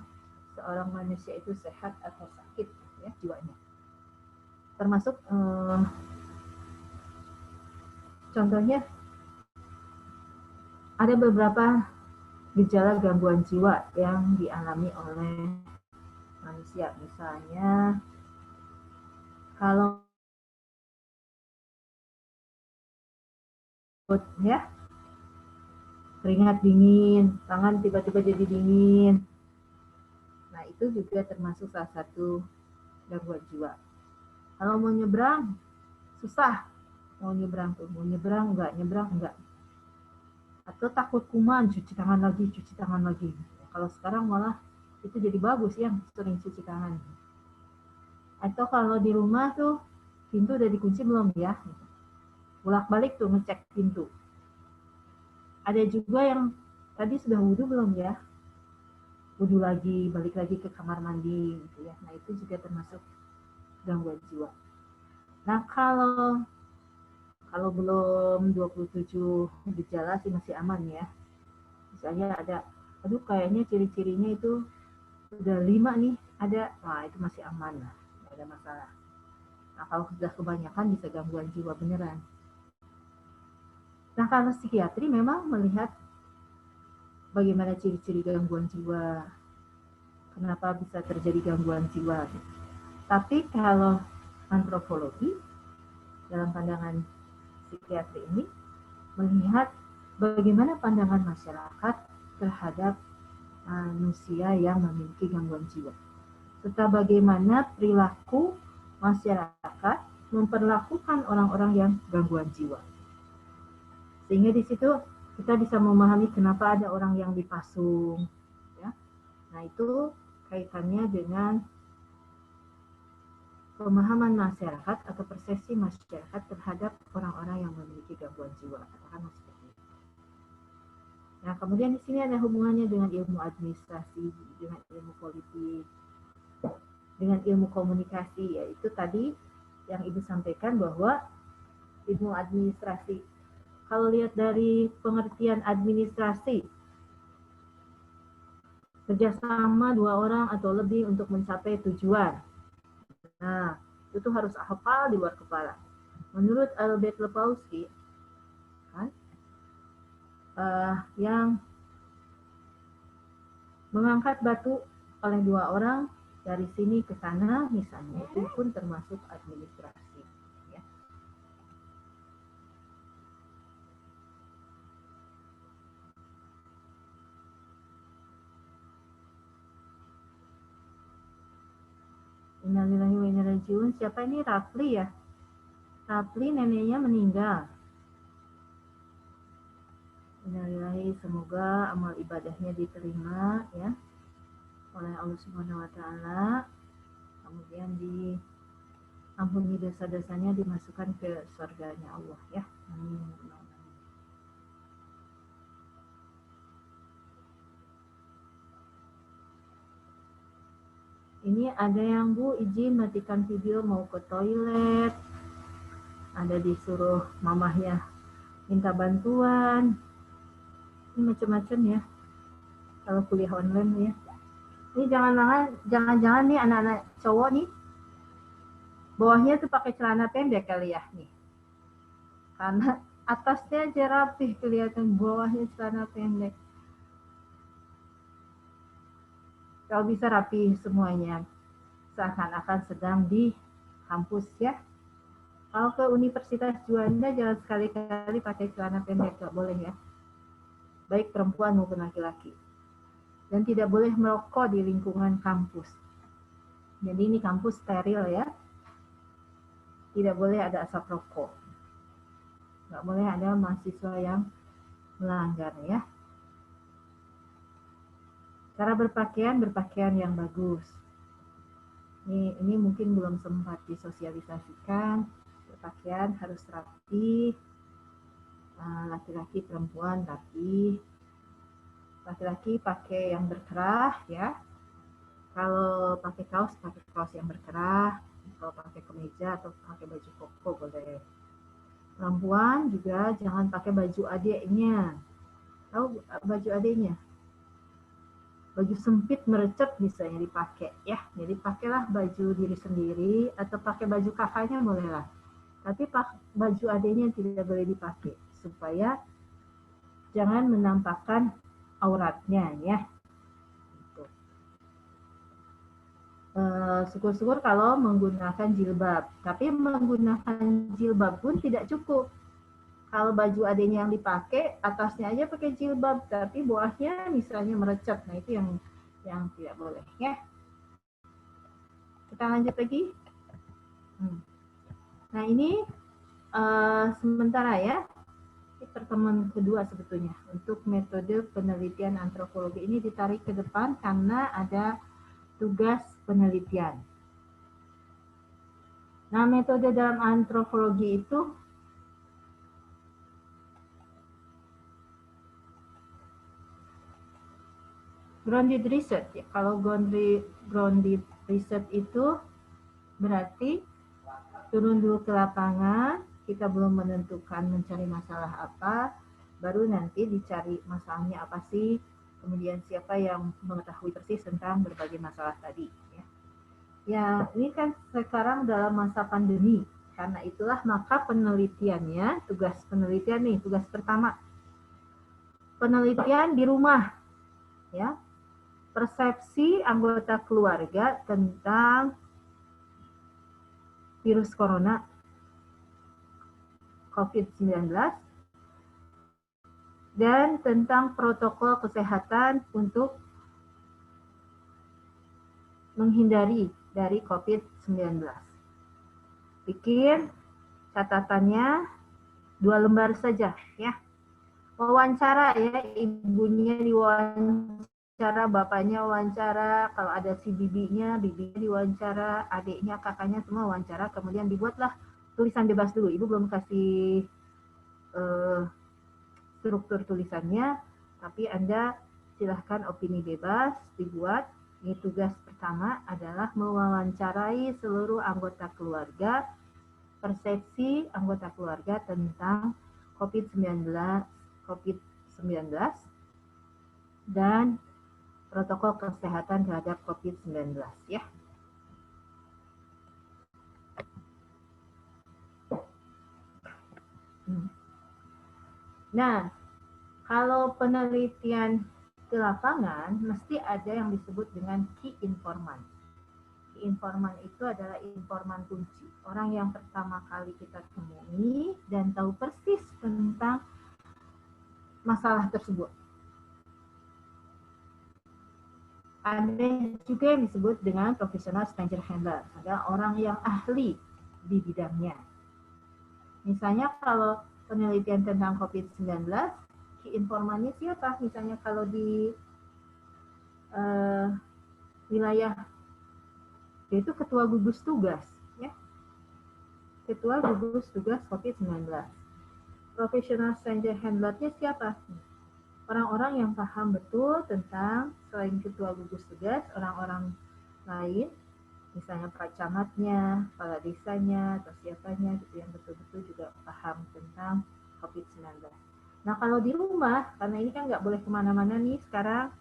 seorang manusia itu sehat atau sakit, ya, jiwanya. Termasuk contohnya ada beberapa gejala gangguan jiwa yang dialami oleh manusia. Misalnya kalau ya keringat dingin, tangan tiba-tiba jadi dingin. Nah, itu juga termasuk salah satu gangguan jiwa. Kalau mau nyebrang, susah. Mau nyebrang enggak. Atau takut kuman, cuci tangan lagi. Kalau sekarang malah itu jadi bagus ya, sering cuci tangan. Atau kalau di rumah tuh, pintu udah dikunci belum ya? Bolak-balik tuh ngecek pintu. Ada juga yang tadi sudah wudhu belum ya? Wudhu lagi, balik lagi ke kamar mandi gitu ya. Nah, itu juga termasuk gangguan jiwa. Nah, kalau belum 27 gejala sih masih aman ya. Misalnya ada, aduh kayaknya ciri-cirinya itu udah 5 nih, ada, nah itu masih aman lah, nggak ada masalah. Nah, kalau sudah kebanyakan bisa gangguan jiwa beneran. Nah, kalau psikiatri memang melihat bagaimana ciri-ciri gangguan jiwa, kenapa bisa terjadi gangguan jiwa. Tapi kalau antropologi, dalam pandangan psikiatri ini, melihat bagaimana pandangan masyarakat terhadap manusia yang memiliki gangguan jiwa. serta bagaimana perilaku masyarakat memperlakukan orang-orang yang gangguan jiwa. Sehingga di situ kita bisa memahami kenapa ada orang yang dipasung. Ya. Nah itu kaitannya dengan pemahaman masyarakat atau persepsi masyarakat terhadap orang-orang yang memiliki gangguan jiwa. Katakanlah seperti itu. Nah, kemudian di sini ada hubungannya dengan ilmu administrasi, dengan ilmu politik, dengan ilmu komunikasi, yaitu tadi yang Ibu sampaikan bahwa ilmu administrasi. Kalau lihat dari pengertian administrasi, kerjasama dua orang atau lebih untuk mencapai tujuan. Nah, itu harus hafal di luar kepala. Menurut Albert Lepowski, kan, yang mengangkat batu oleh dua orang dari sini ke sana, misalnya, itu pun termasuk administrasi. Ya. Innalillahi wa inna ilaihi raji'un. Siapa ini? Rafli ya? Rafli neneknya meninggal. Innalillahi, semoga amal ibadahnya diterima ya oleh Allah Subhanahu wa taala. Kemudian diampuni dosa-dosanya, dimasukkan ke surganya Allah ya. Amin. Ini ada yang Bu izin matikan video mau ke toilet. Ada disuruh mamahnya minta bantuan. Ini macam-macam ya. Kalau kuliah online ya. Ini jangan-jangan nih anak-anak cowok nih bawahnya tuh pakai celana pendek kali ya nih. Karena atasnya aja rapih kelihatan, bawahnya celana pendek. Kalau bisa rapi semuanya, seakan-akan sedang di kampus ya. Kalau ke Universitas Juanda jangan sekali-kali pakai celana pendek, nggak boleh ya. Baik perempuan maupun laki-laki. Dan tidak boleh merokok di lingkungan kampus. Jadi ini kampus steril ya. Tidak boleh ada asap rokok. Nggak boleh ada mahasiswa yang melanggar ya. Cara berpakaian yang bagus. Ini mungkin belum sempat disosialisasikan. Berpakaian harus rapi. Laki-laki, perempuan rapi. Laki-laki pakai yang berkerah ya. Kalau pakai kaos yang berkerah. Kalau pakai kemeja atau pakai baju koko boleh. Perempuan juga jangan pakai baju adeknya. Tahu baju adeknya? Baju sempit merecet misalnya dipakai ya. Jadi pakailah baju diri sendiri atau pakai baju kakaknya bolehlah. Tapi baju adeknya tidak boleh dipakai supaya jangan menampakkan auratnya ya. Syukur-syukur kalau menggunakan jilbab. Tapi menggunakan jilbab pun tidak cukup. Kalau baju adanya yang dipakai, atasnya aja pakai jilbab, tapi bawahnya misalnya merecet. Nah itu yang tidak boleh ya. Kita lanjut lagi. Nah ini sementara ya. Ini pertemuan kedua sebetulnya. Untuk metode penelitian antropologi ini ditarik ke depan karena ada tugas penelitian. Nah, metode dalam antropologi itu grounded research ya. Kalau grounded research itu berarti turun dulu ke lapangan, kita belum menentukan mencari masalah apa, baru nanti dicari masalahnya apa sih, kemudian siapa yang mengetahui persis tentang berbagai masalah tadi. Ya, ini kan sekarang dalam masa pandemi, karena itulah maka penelitiannya, tugas penelitian nih, tugas pertama, penelitian di rumah, ya, persepsi anggota keluarga tentang virus corona COVID-19 dan tentang protokol kesehatan untuk menghindari dari COVID-19. Bikin catatannya 2 lembar saja ya. Wawancara ya, ibunya diwawancara, bapaknya wawancara, kalau ada si bibinya diwawancara, adiknya, kakaknya semua wawancara, kemudian dibuatlah tulisan bebas dulu. Ibu belum kasih struktur tulisannya, tapi Anda silahkan opini bebas dibuat. Ini tugas pertama adalah mewawancarai seluruh anggota keluarga, persepsi anggota keluarga tentang COVID-19 dan protokol kesehatan terhadap COVID-19 ya. Nah, kalau penelitian ke lapangan mesti ada yang disebut dengan key informant. Key informant itu adalah informan kunci, orang yang pertama kali kita temui dan tahu persis tentang masalah tersebut. Ada juga yang disebut dengan professional stranger handler, adalah orang yang ahli di bidangnya. Misalnya kalau penelitian tentang COVID-19, key informannya siapa? Misalnya kalau di wilayah, yaitu ketua gugus tugas, ya. Ketua gugus tugas COVID-19. Professional stranger handler-nya siapa? Orang-orang yang paham betul tentang, selain ketua gugus tugas, orang-orang lain, misalnya Pak Camatnya, kepala desanya, atau siapanya, gitu, yang betul-betul juga paham tentang COVID-19. Nah, kalau di rumah, karena ini kan nggak boleh kemana-mana nih sekarang,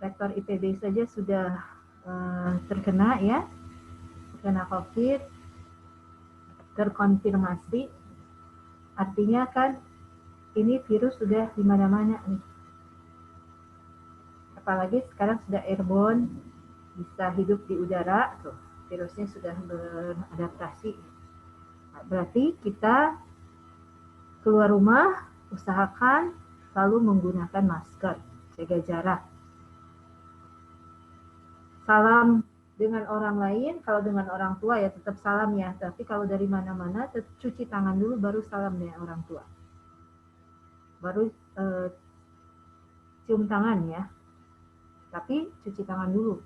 rektor IPB saja sudah terkena ya, terkena COVID, terkonfirmasi, artinya kan ini virus sudah di mana-mana nih. Apalagi sekarang sudah airborne, bisa hidup di udara, tuh virusnya sudah beradaptasi. Nah, berarti kita keluar rumah, usahakan selalu menggunakan masker, jaga jarak. Salam dengan orang lain, kalau dengan orang tua ya tetap salam ya, tapi kalau dari mana-mana cuci tangan dulu baru salam dengan orang tua. Baru cium tangan ya, tapi cuci tangan dulu.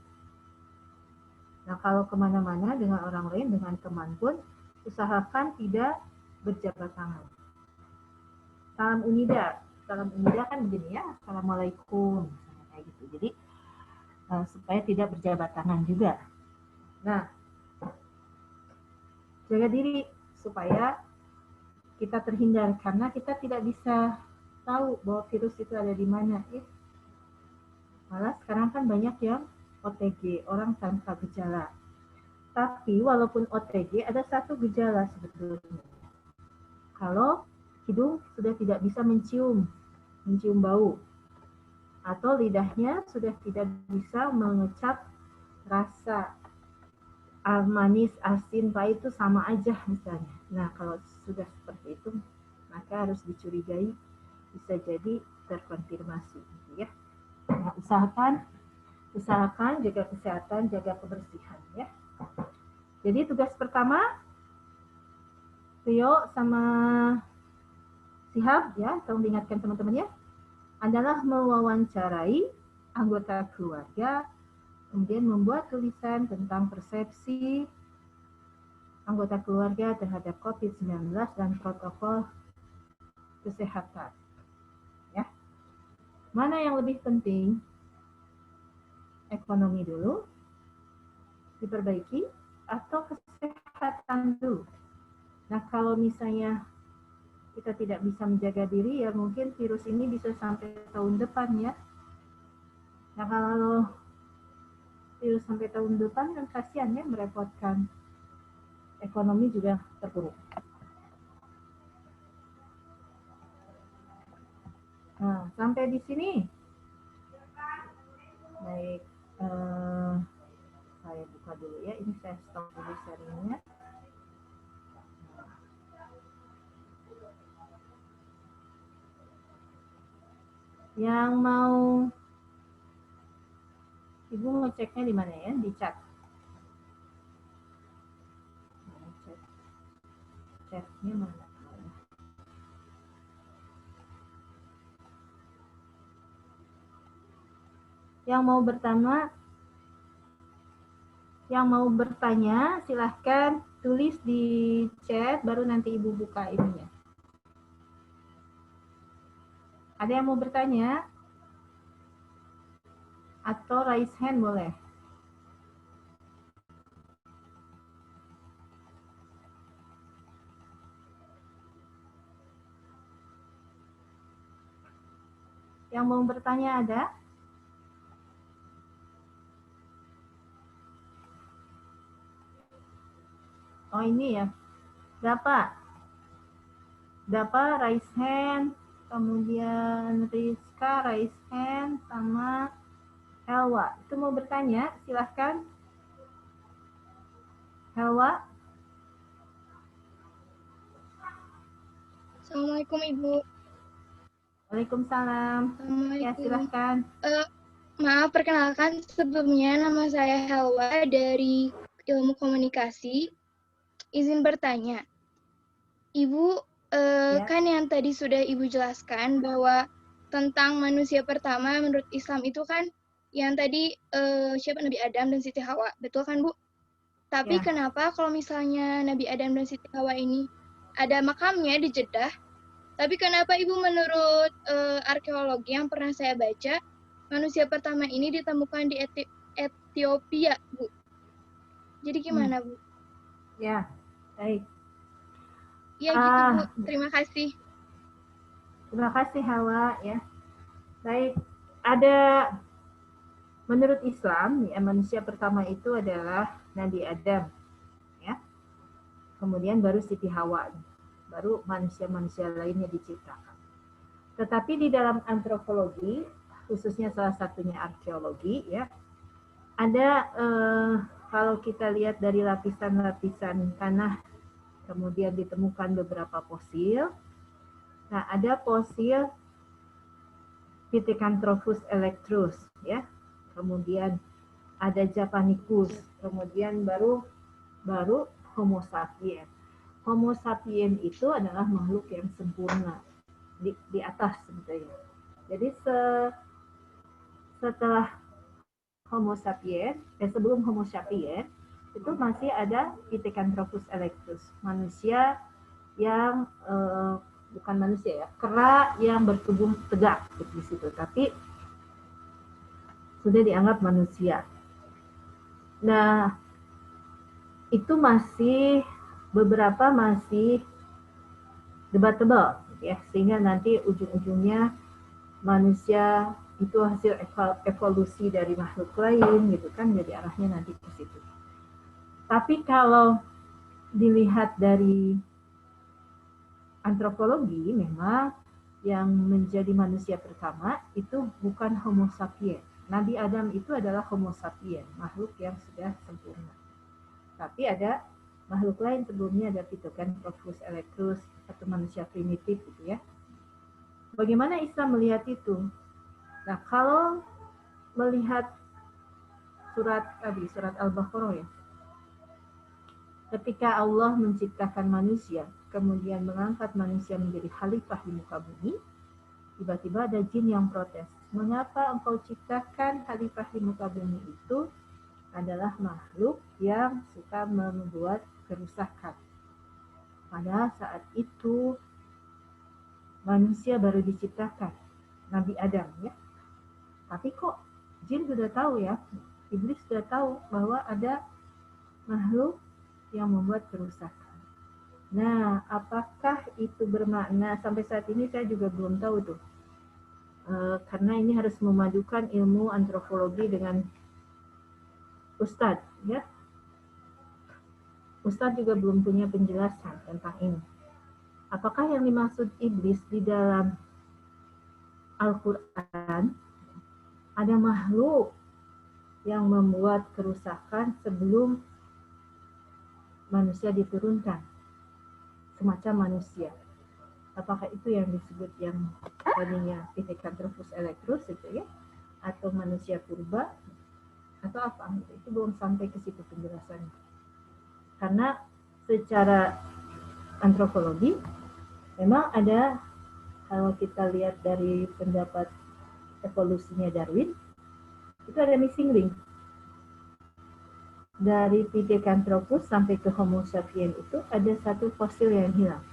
Nah, kalau kemana-mana dengan orang lain, dengan teman pun, usahakan tidak berjabat tangan. Salam Unida kan begini ya, Assalamualaikum, kayak gitu. Jadi supaya tidak berjabat tangan juga. Nah, jaga diri supaya kita terhindar, karena kita tidak bisa tahu bahwa virus itu ada di mana. Malah sekarang kan banyak yang OTG, orang tanpa gejala. Tapi walaupun OTG, ada satu gejala sebetulnya. Kalau hidung sudah tidak bisa mencium bau, atau lidahnya sudah tidak bisa mengecap rasa manis, asin, pahit itu sama aja misalnya. Nah, kalau sudah seperti itu, maka harus dicurigai bisa jadi terkonfirmasi, ya. Nah, usahakan jaga kesehatan, jaga kebersihan, ya. Jadi tugas pertama, Rio sama Sihab, ya, tolong diingatkan teman-temannya, adalah mewawancarai anggota keluarga, kemudian membuat tulisan tentang persepsi anggota keluarga terhadap COVID-19 dan protokol kesehatan. Ya. Mana yang lebih penting? Ekonomi dulu diperbaiki atau kesehatan dulu? Nah, kalau misalnya kita tidak bisa menjaga diri, ya mungkin virus ini bisa sampai tahun depan ya. Nah, kalau virus sampai tahun depan kan kasihan ya, merepotkan. Ekonomi juga terpuruk. Nah, sampai di sini. Baik, saya buka dulu ya. Ini saya stop dulu sharingnya. Yang mau Ibu ngeceknya di mana ya? Di chat. Chatnya mana? Yang mau bertanya silahkan tulis di chat, baru nanti Ibu buka ininya. Ada yang mau bertanya? Atau raise hand boleh? Yang mau bertanya ada? Oh ini ya. Dapa raise hand, kemudian Rizka raise hand, sama Helwa. Itu mau bertanya, silahkan. Helwa. Assalamualaikum Ibu. Waalaikumsalam. Ya, Assalamualaikum. silahkan. Maaf, perkenalkan sebelumnya nama saya Helwa dari Ilmu Komunikasi. Izin bertanya, Ibu Ya. kan yang tadi sudah Ibu jelaskan bahwa tentang manusia pertama menurut Islam itu kan yang tadi siapa Nabi Adam dan Siti Hawa, betul kan Bu? Tapi Ya. kenapa kalau misalnya Nabi Adam dan Siti Hawa ini ada makamnya di Jeddah, tapi kenapa Ibu menurut arkeologi yang pernah saya baca, manusia pertama ini ditemukan di Ethiopia, Bu? Jadi gimana, Bu? Ya, baik. Ya gitu, Bu. Terima kasih. Terima kasih Hawa ya. Baik, ada menurut Islam ya, manusia pertama itu adalah Nabi Adam ya. Kemudian baru Siti Hawa, baru manusia-manusia lainnya diciptakan. Tetapi di dalam antropologi, khususnya salah satunya arkeologi ya, ada kalau kita lihat dari lapisan-lapisan tanah, kemudian ditemukan beberapa fosil. Nah, ada fosil Pithecanthropus erectus ya. Kemudian ada Japanicus, kemudian baru Homo sapiens. Homo sapiens itu adalah makhluk yang sempurna di atas sebetulnya. Jadi setelah Homo sapiens, sebelum Homo sapiens itu masih ada Pithecanthropus erectus, manusia yang bukan manusia ya, kera yang bertubuh tegak di situ, tapi sudah dianggap manusia. Nah, itu masih beberapa masih debatable ya, sehingga nanti ujung-ujungnya manusia itu hasil evolusi dari makhluk lain gitu kan, jadi arahnya nanti ke situ. Tapi kalau dilihat dari antropologi, memang yang menjadi manusia pertama itu bukan Homo sapiens. Nabi Adam itu adalah Homo sapiens, makhluk yang sudah sempurna. Tapi ada makhluk lain sebelumnya, ada Pithecanthropus erectus atau manusia primitif gitu ya. Bagaimana Islam melihat itu? Nah, kalau melihat surat Al-Baqarah ya, ketika Allah menciptakan manusia, kemudian mengangkat manusia menjadi khalifah di muka bumi, tiba-tiba ada jin yang protes. Mengapa engkau ciptakan khalifah di muka bumi itu adalah makhluk yang suka membuat kerusakan. Pada saat itu manusia baru diciptakan, Nabi Adam ya. Tapi kok jin sudah tahu ya, iblis sudah tahu bahwa ada makhluk yang membuat kerusakan. Nah, apakah itu bermakna, sampai saat ini saya juga belum tahu tuh. Karena ini harus memadukan ilmu antropologi dengan Ustadz ya. Ustadz juga belum punya penjelasan tentang ini. Apakah yang dimaksud iblis di dalam Al-Quran ada makhluk yang membuat kerusakan sebelum manusia diturunkan, semacam manusia? Apakah itu yang disebut yang tadinya Pithecanthropus erectus itu ya, atau manusia purba? atau apa? Itu belum sampai ke situ penjelasannya. Karena secara antropologi memang ada, kalau kita lihat dari pendapat evolusinya Darwin, itu ada missing link. Dari Pithecanthropus sampai ke Homo sapiens itu ada satu fosil yang hilang.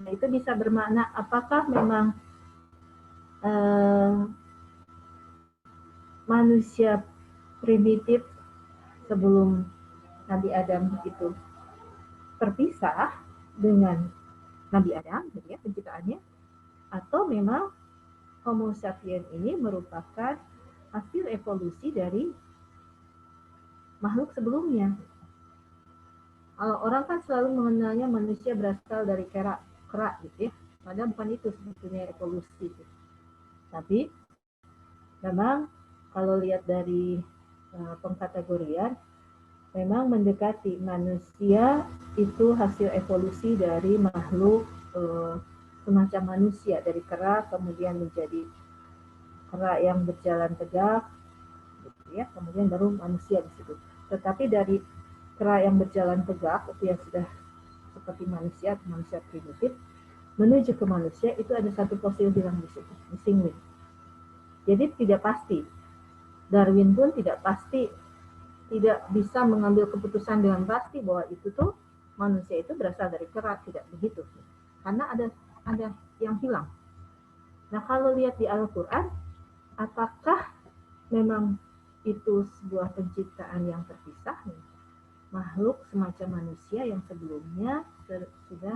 Nah, itu bisa bermakna apakah memang manusia primitif sebelum Nabi Adam itu terpisah dengan Nabi Adam, gitu ya, penciptaannya, atau memang Homo sapiens ini merupakan hasil evolusi dari makhluk sebelumnya. Kalau orang kan selalu mengenalnya manusia berasal dari kera gitu ya, padahal bukan itu sebetulnya evolusi. Tapi memang kalau lihat dari pengkategorian, memang mendekati manusia itu hasil evolusi dari makhluk semacam manusia, dari kera kemudian menjadi kera yang berjalan tegak, gitu ya, kemudian baru manusia di situ. Tetapi dari kera yang berjalan tegak itu yang sudah seperti manusia primitif menuju ke manusia, itu ada satu fosil hilang di situ, missing link. Jadi tidak pasti. Darwin pun tidak pasti, tidak bisa mengambil keputusan dengan pasti bahwa itu tuh manusia itu berasal dari kera, tidak begitu. Karena ada yang hilang. Nah, kalau lihat di Al-Qur'an, apakah memang itu sebuah penciptaan yang terpisah? Makhluk semacam manusia yang sebelumnya sudah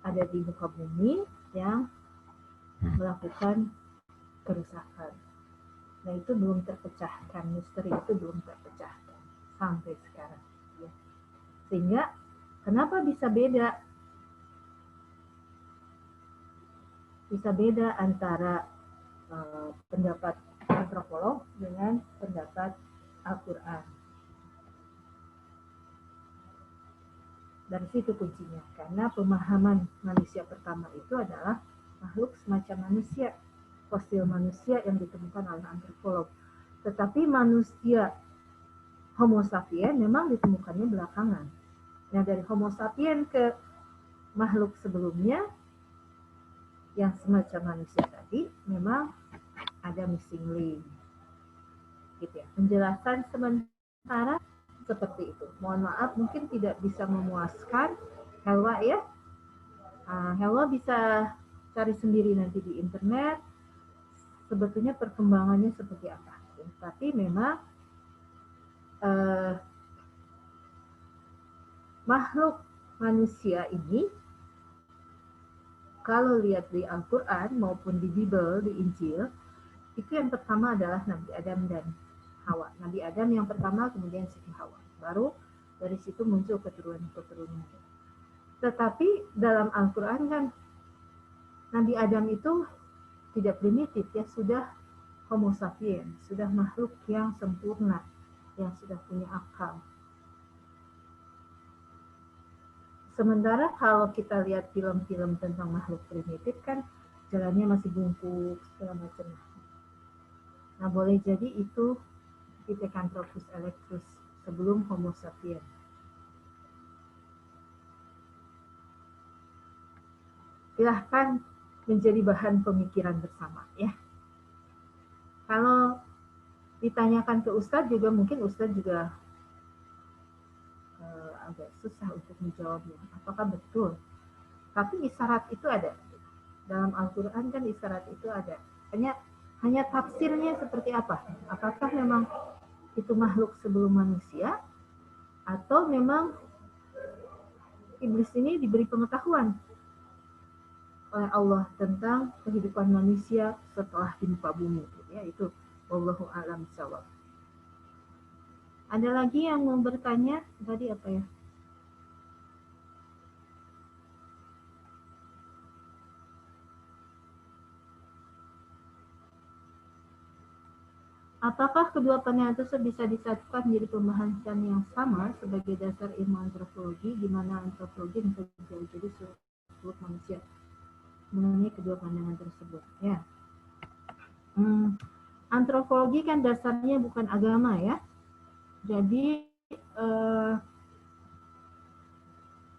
ada di muka bumi yang melakukan kerusakan. Nah, itu belum terpecahkan, misteri itu belum terpecahkan sampai sekarang. Ya. Sehingga kenapa bisa beda? Bisa beda antara pendapat antropolog dengan pendapat Al-Quran. Dari situ kuncinya, karena pemahaman manusia pertama itu adalah makhluk semacam manusia, fosil manusia yang ditemukan oleh antropolog. Tetapi manusia Homo sapiens memang ditemukannya belakangan. Nah, dari Homo sapiens ke makhluk sebelumnya yang semacam manusia tadi memang ada missing link. Gitu ya. Penjelasan sementara seperti itu. Mohon maaf, mungkin tidak bisa memuaskan Helwa ya. Helwa bisa cari sendiri nanti di internet sebetulnya perkembangannya seperti apa. Tapi memang makhluk manusia ini kalau lihat di Al-Quran maupun di Bible, di Injil, itu yang pertama adalah Nabi Adam dan Hawa. Nabi Adam yang pertama, kemudian Siti Hawa. Baru dari situ muncul keturunan-keturunan. Tetapi dalam Al-Quran kan Nabi Adam itu tidak primitif, ya, sudah Homo sapiens, sudah makhluk yang sempurna, yang sudah punya akal. Sementara kalau kita lihat film-film tentang makhluk primitif kan jalannya masih bungkuk segala macam. Nah, boleh jadi itu Pithecanthropus erectus sebelum Homo sapiens. Silahkan menjadi bahan pemikiran bersama ya. Kalau ditanyakan ke Ustadz juga mungkin Ustadz juga agak susah untuk menjawabnya. Apakah betul? Tapi isyarat itu ada. Dalam Al-Quran kan isyarat itu ada. Hanya tafsirnya seperti apa? Apakah memang itu makhluk sebelum manusia atau memang iblis ini diberi pengetahuan oleh Allah tentang kehidupan manusia setelah di muka bumi, ya, itu wallahu a'lam bishawab. Ada lagi yang mau bertanya tadi apa ya? Apakah kedua pandangan tersebut bisa disatukan menjadi pembahasan yang sama sebagai dasar ilmu antropologi, di mana antropologi mempelajari seluruh manusia mengenai kedua pandangan tersebut? Ya, antropologi kan dasarnya bukan agama ya. Jadi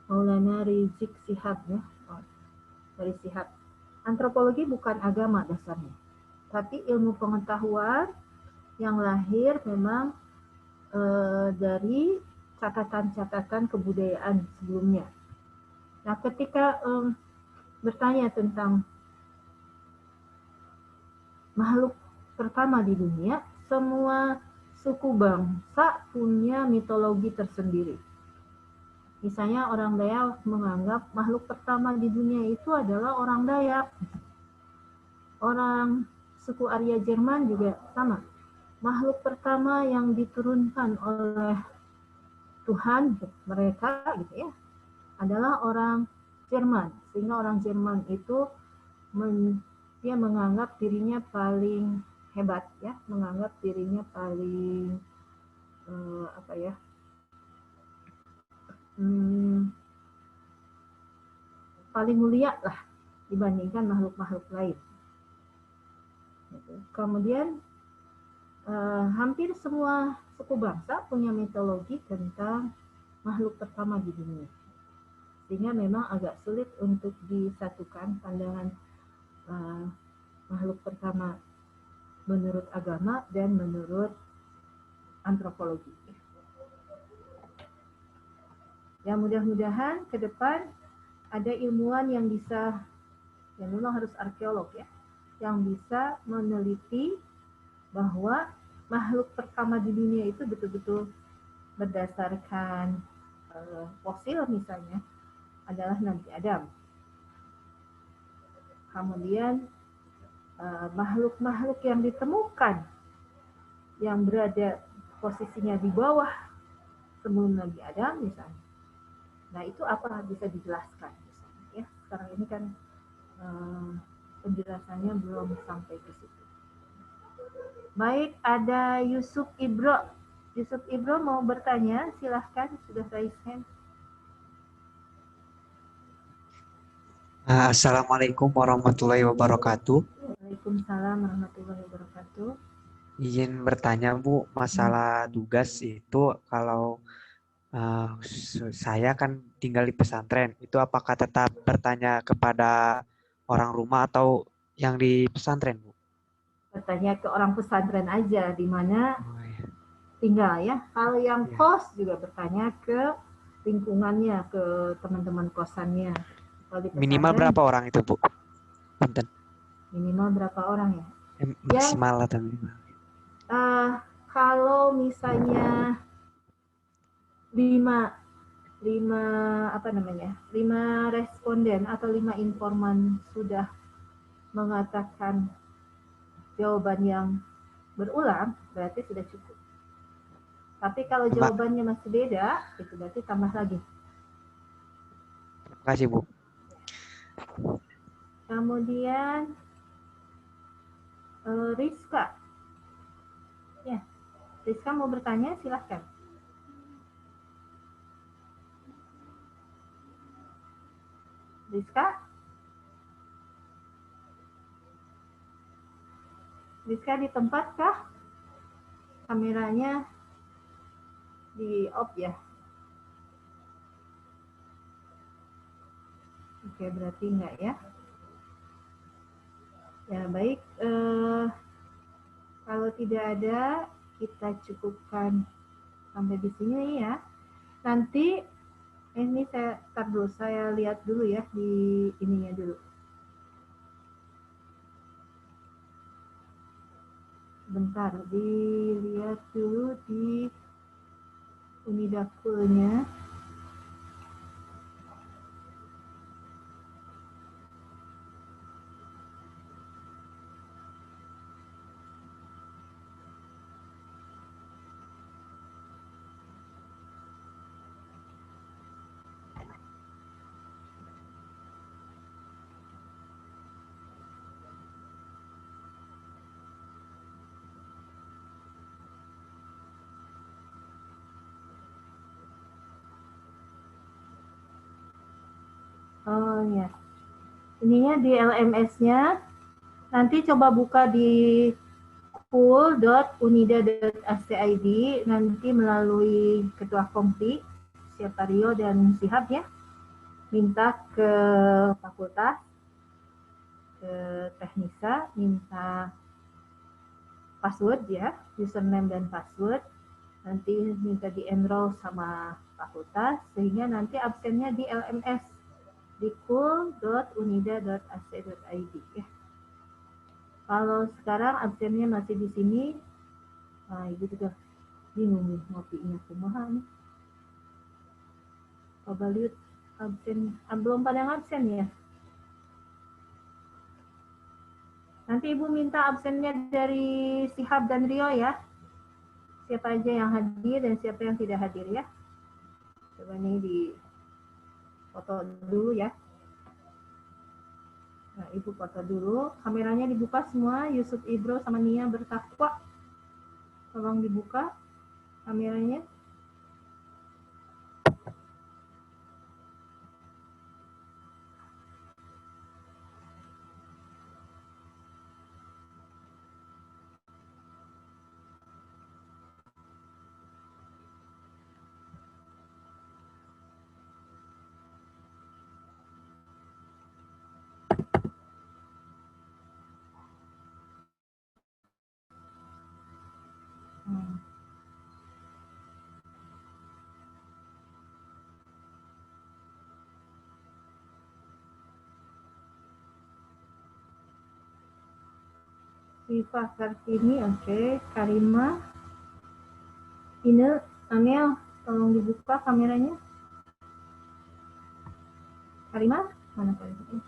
Maulana Rizik Shihab ya, dari Shihab. Antropologi bukan agama dasarnya, tapi ilmu pengetahuan yang lahir memang dari catatan-catatan kebudayaan sebelumnya. Nah, ketika bertanya tentang makhluk pertama di dunia, semua suku bangsa punya mitologi tersendiri. Misalnya orang Dayak menganggap makhluk pertama di dunia itu adalah orang Dayak. Orang suku Arya Jerman juga sama. Makhluk pertama yang diturunkan oleh Tuhan mereka gitu ya adalah orang Jerman, sehingga orang Jerman itu dia menganggap dirinya paling hebat ya, menganggap dirinya paling paling mulia lah dibandingkan makhluk-makhluk lain. Kemudian hampir semua suku bangsa punya mitologi tentang makhluk pertama di dunia. Sehingga memang agak sulit untuk disatukan pandangan makhluk pertama menurut agama dan menurut antropologi. Ya mudah-mudahan ke depan ada ilmuwan yang bisa, yang memang harus arkeolog ya, yang bisa meneliti bahwa makhluk pertama di dunia itu betul-betul berdasarkan fosil misalnya adalah Nabi Adam. Kemudian makhluk-makhluk yang ditemukan yang berada posisinya di bawah sebelum Nabi Adam misalnya. Nah itu apa bisa dijelaskan misalnya ya. Sekarang ini kan penjelasannya belum sampai ke situ. Baik, ada Yusuf Ibro. Yusuf Ibro mau bertanya, silahkan, sudah raise hand. Assalamualaikum warahmatullahi wabarakatuh. Waalaikumsalam warahmatullahi wabarakatuh. Izin bertanya Bu, masalah tugas itu kalau saya kan tinggal di pesantren, itu apakah tetap bertanya kepada orang rumah atau yang di pesantren Bu? Bertanya ke orang pesantren aja, di mana tinggal ya. Kalau yang kos juga bertanya ke lingkungannya, ke teman-teman kosannya. Minimal berapa orang itu Bu? Punten. Minimal berapa orang ya? Maksimal atau minimal? Kalau misalnya 5 responden atau 5 informan sudah mengatakan jawaban yang berulang, berarti sudah cukup. Tapi kalau jawabannya masih beda, itu berarti tambah lagi. Terima kasih Bu. Kemudian Rizka. Ya, Rizka mau bertanya, silahkan. Rizka? Rizka di tempat kah? Kameranya di off ya? Oke, berarti enggak ya? Ya, baik. Kalau tidak ada, kita cukupkan sampai di sini ya. Nanti ini saya lihat dulu ya di ininya dulu. Bentar, dilihat dulu di Unidakulnya. Oh ya, ininya di LMS-nya. Nanti coba buka di pool.unida.ac.id nanti melalui ketua kompi, siapa Rio dan Sihab ya, minta ke fakultas, ke teknisa, minta password ya, username dan password, nanti minta di enroll sama fakultas, sehingga nanti absennya di LMS di pool.unida.ac.id ya. Kalau sekarang absennya masih di sini, ibu juga bingung nih ngopinya kumaha nih. Coba lihat absen, belum pada absen ya. Nanti ibu minta absennya dari Sihab dan Rio ya. Siapa aja yang hadir dan siapa yang tidak hadir ya. Coba nih di foto dulu ya. Nah, ibu foto dulu, kameranya dibuka semua, Yusuf Ibro sama Nia bertakwa. Tolong dibuka kameranya. Sifah Kartini, oke. Karima, Ine, Amel, tolong dibuka kameranya. Karima, mana Karima?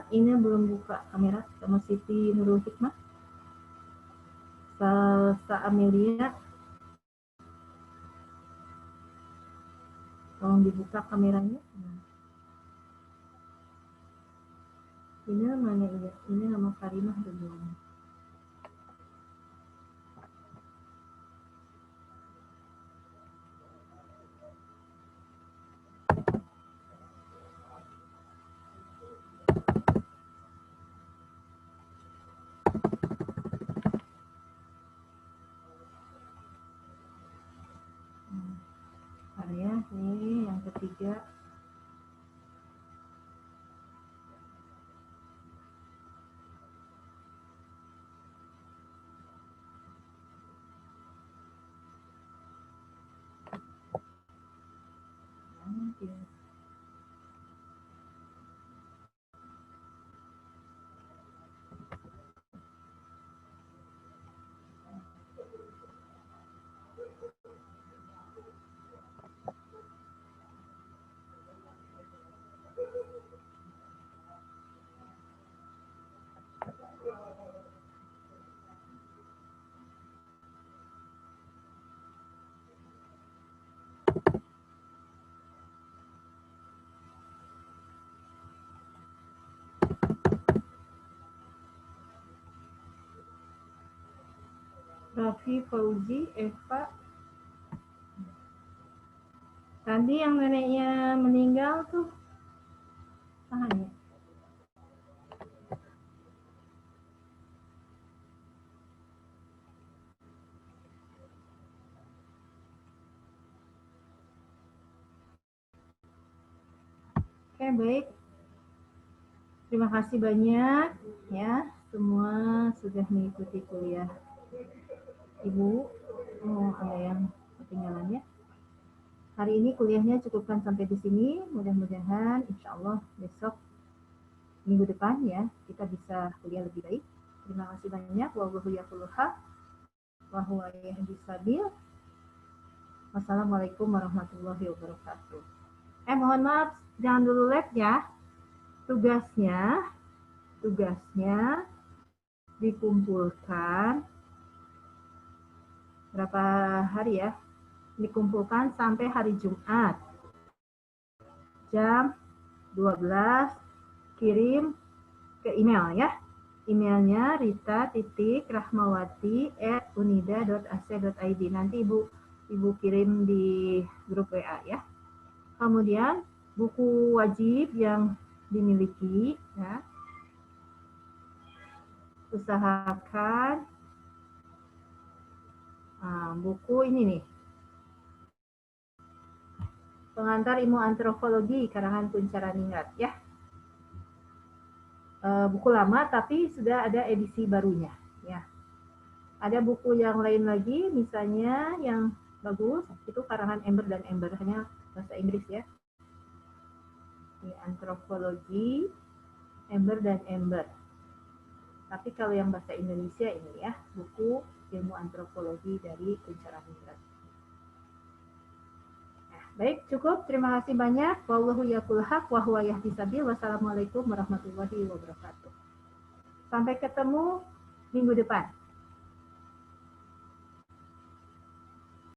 Ine belum buka kamera sama Siti Nurul Hikmah. Sa Amelia, tolong dibuka kameranya. Ini mana ya? Ini nama Karimah belum. Area nih yang ketiga. Raffi, Fauzi, Eva. Tadi yang neneknya meninggal tuh hanya. Oke, baik. Terima kasih banyak ya, semua sudah mengikuti kuliah. Ibu, ada yang ketinggalan ya. Hari ini kuliahnya cukupkan sampai di sini. Mudah-mudahan insya Allah besok minggu depan ya kita bisa kuliah lebih baik. Terima kasih banyak. Wallahu yaquluha wa huwa yahdis sabil. Wassalamualaikum warahmatullahi wabarakatuh. Mohon maaf, jangan dulu live ya. Tugasnya dikumpulkan berapa hari ya? Dikumpulkan sampai hari Jumat jam 12, kirim ke email ya. Emailnya rita.rahmawati@unida.ac.id. Nanti Ibu Ibu kirim di grup WA ya. Kemudian buku wajib yang dimiliki ya. Usahakan buku ini nih. Pengantar Ilmu Antropologi karangan Kuncaraningrat ya. Buku lama tapi sudah ada edisi barunya ya. Ada buku yang lain lagi misalnya yang bagus itu karangan Ember dan Ember, hanya bahasa Inggris ya. Ini Antropologi Ember dan Ember. Tapi kalau yang bahasa Indonesia ini ya, buku Ilmu Antropologi dari Kuncaraningrat. Nah, baik, cukup. Terima kasih banyak. Wallahu yaqul haq wa huwa yahdi sabil. Wassalamualaikum warahmatullahi wabarakatuh. Sampai ketemu minggu depan.